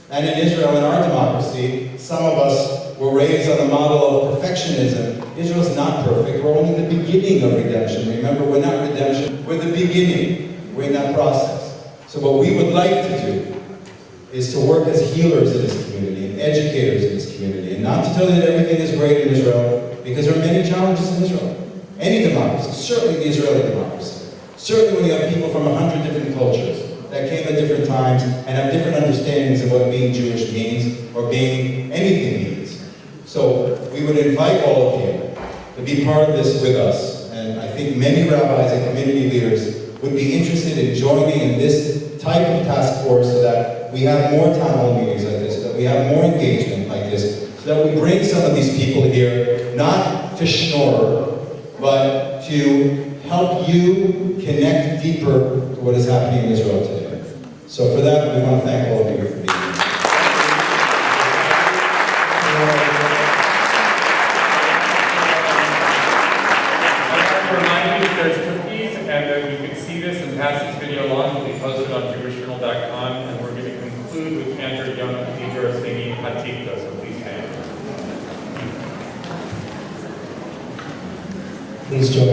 And in Israel, in our democracy, some of us were raised on the model of perfectionism. Israel's not perfect. We're only the beginning of redemption. Remember, we're not redemption. We're the beginning. We're in that process. So what we would like to do is to work as healers in this community and educators in this community. And not to tell you that everything is great in Israel, because there are many challenges in Israel. Any democracy, certainly the Israeli democracy. Certainly when you have people from 100 different cultures that came at different times and have different understandings of what being Jewish means or being anything means. So we would invite all of you to be part of this with us. And I think many rabbis and community leaders would be interested in joining in this type of task force so that we have more town hall meetings like this, so that we have more engagement like this, so that we bring some of these people here, not to schnorr, but to help you connect deeper to what is happening in Israel today. So for that, we want to thank all of you for being here. There's cookies, and then you can see this and pass this video along. It'll be posted on jewishjournal.com, and we're going to conclude with Cantor Yonah Pedro singing Hatikva, so please stand. Please join me.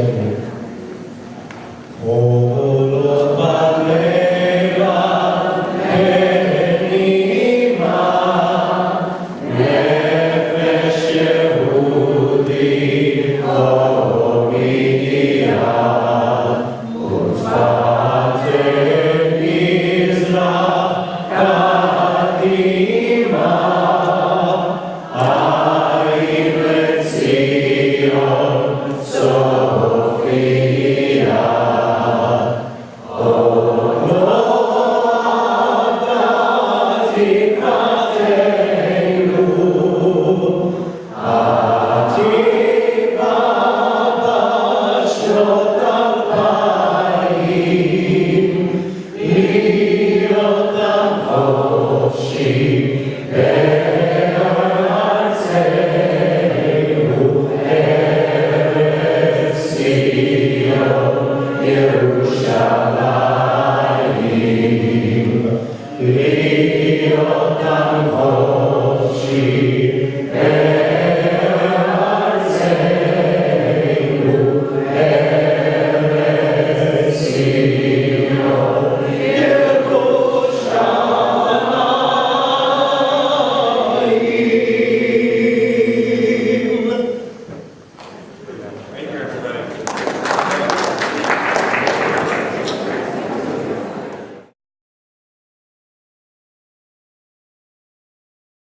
Yerushalayim, Yotam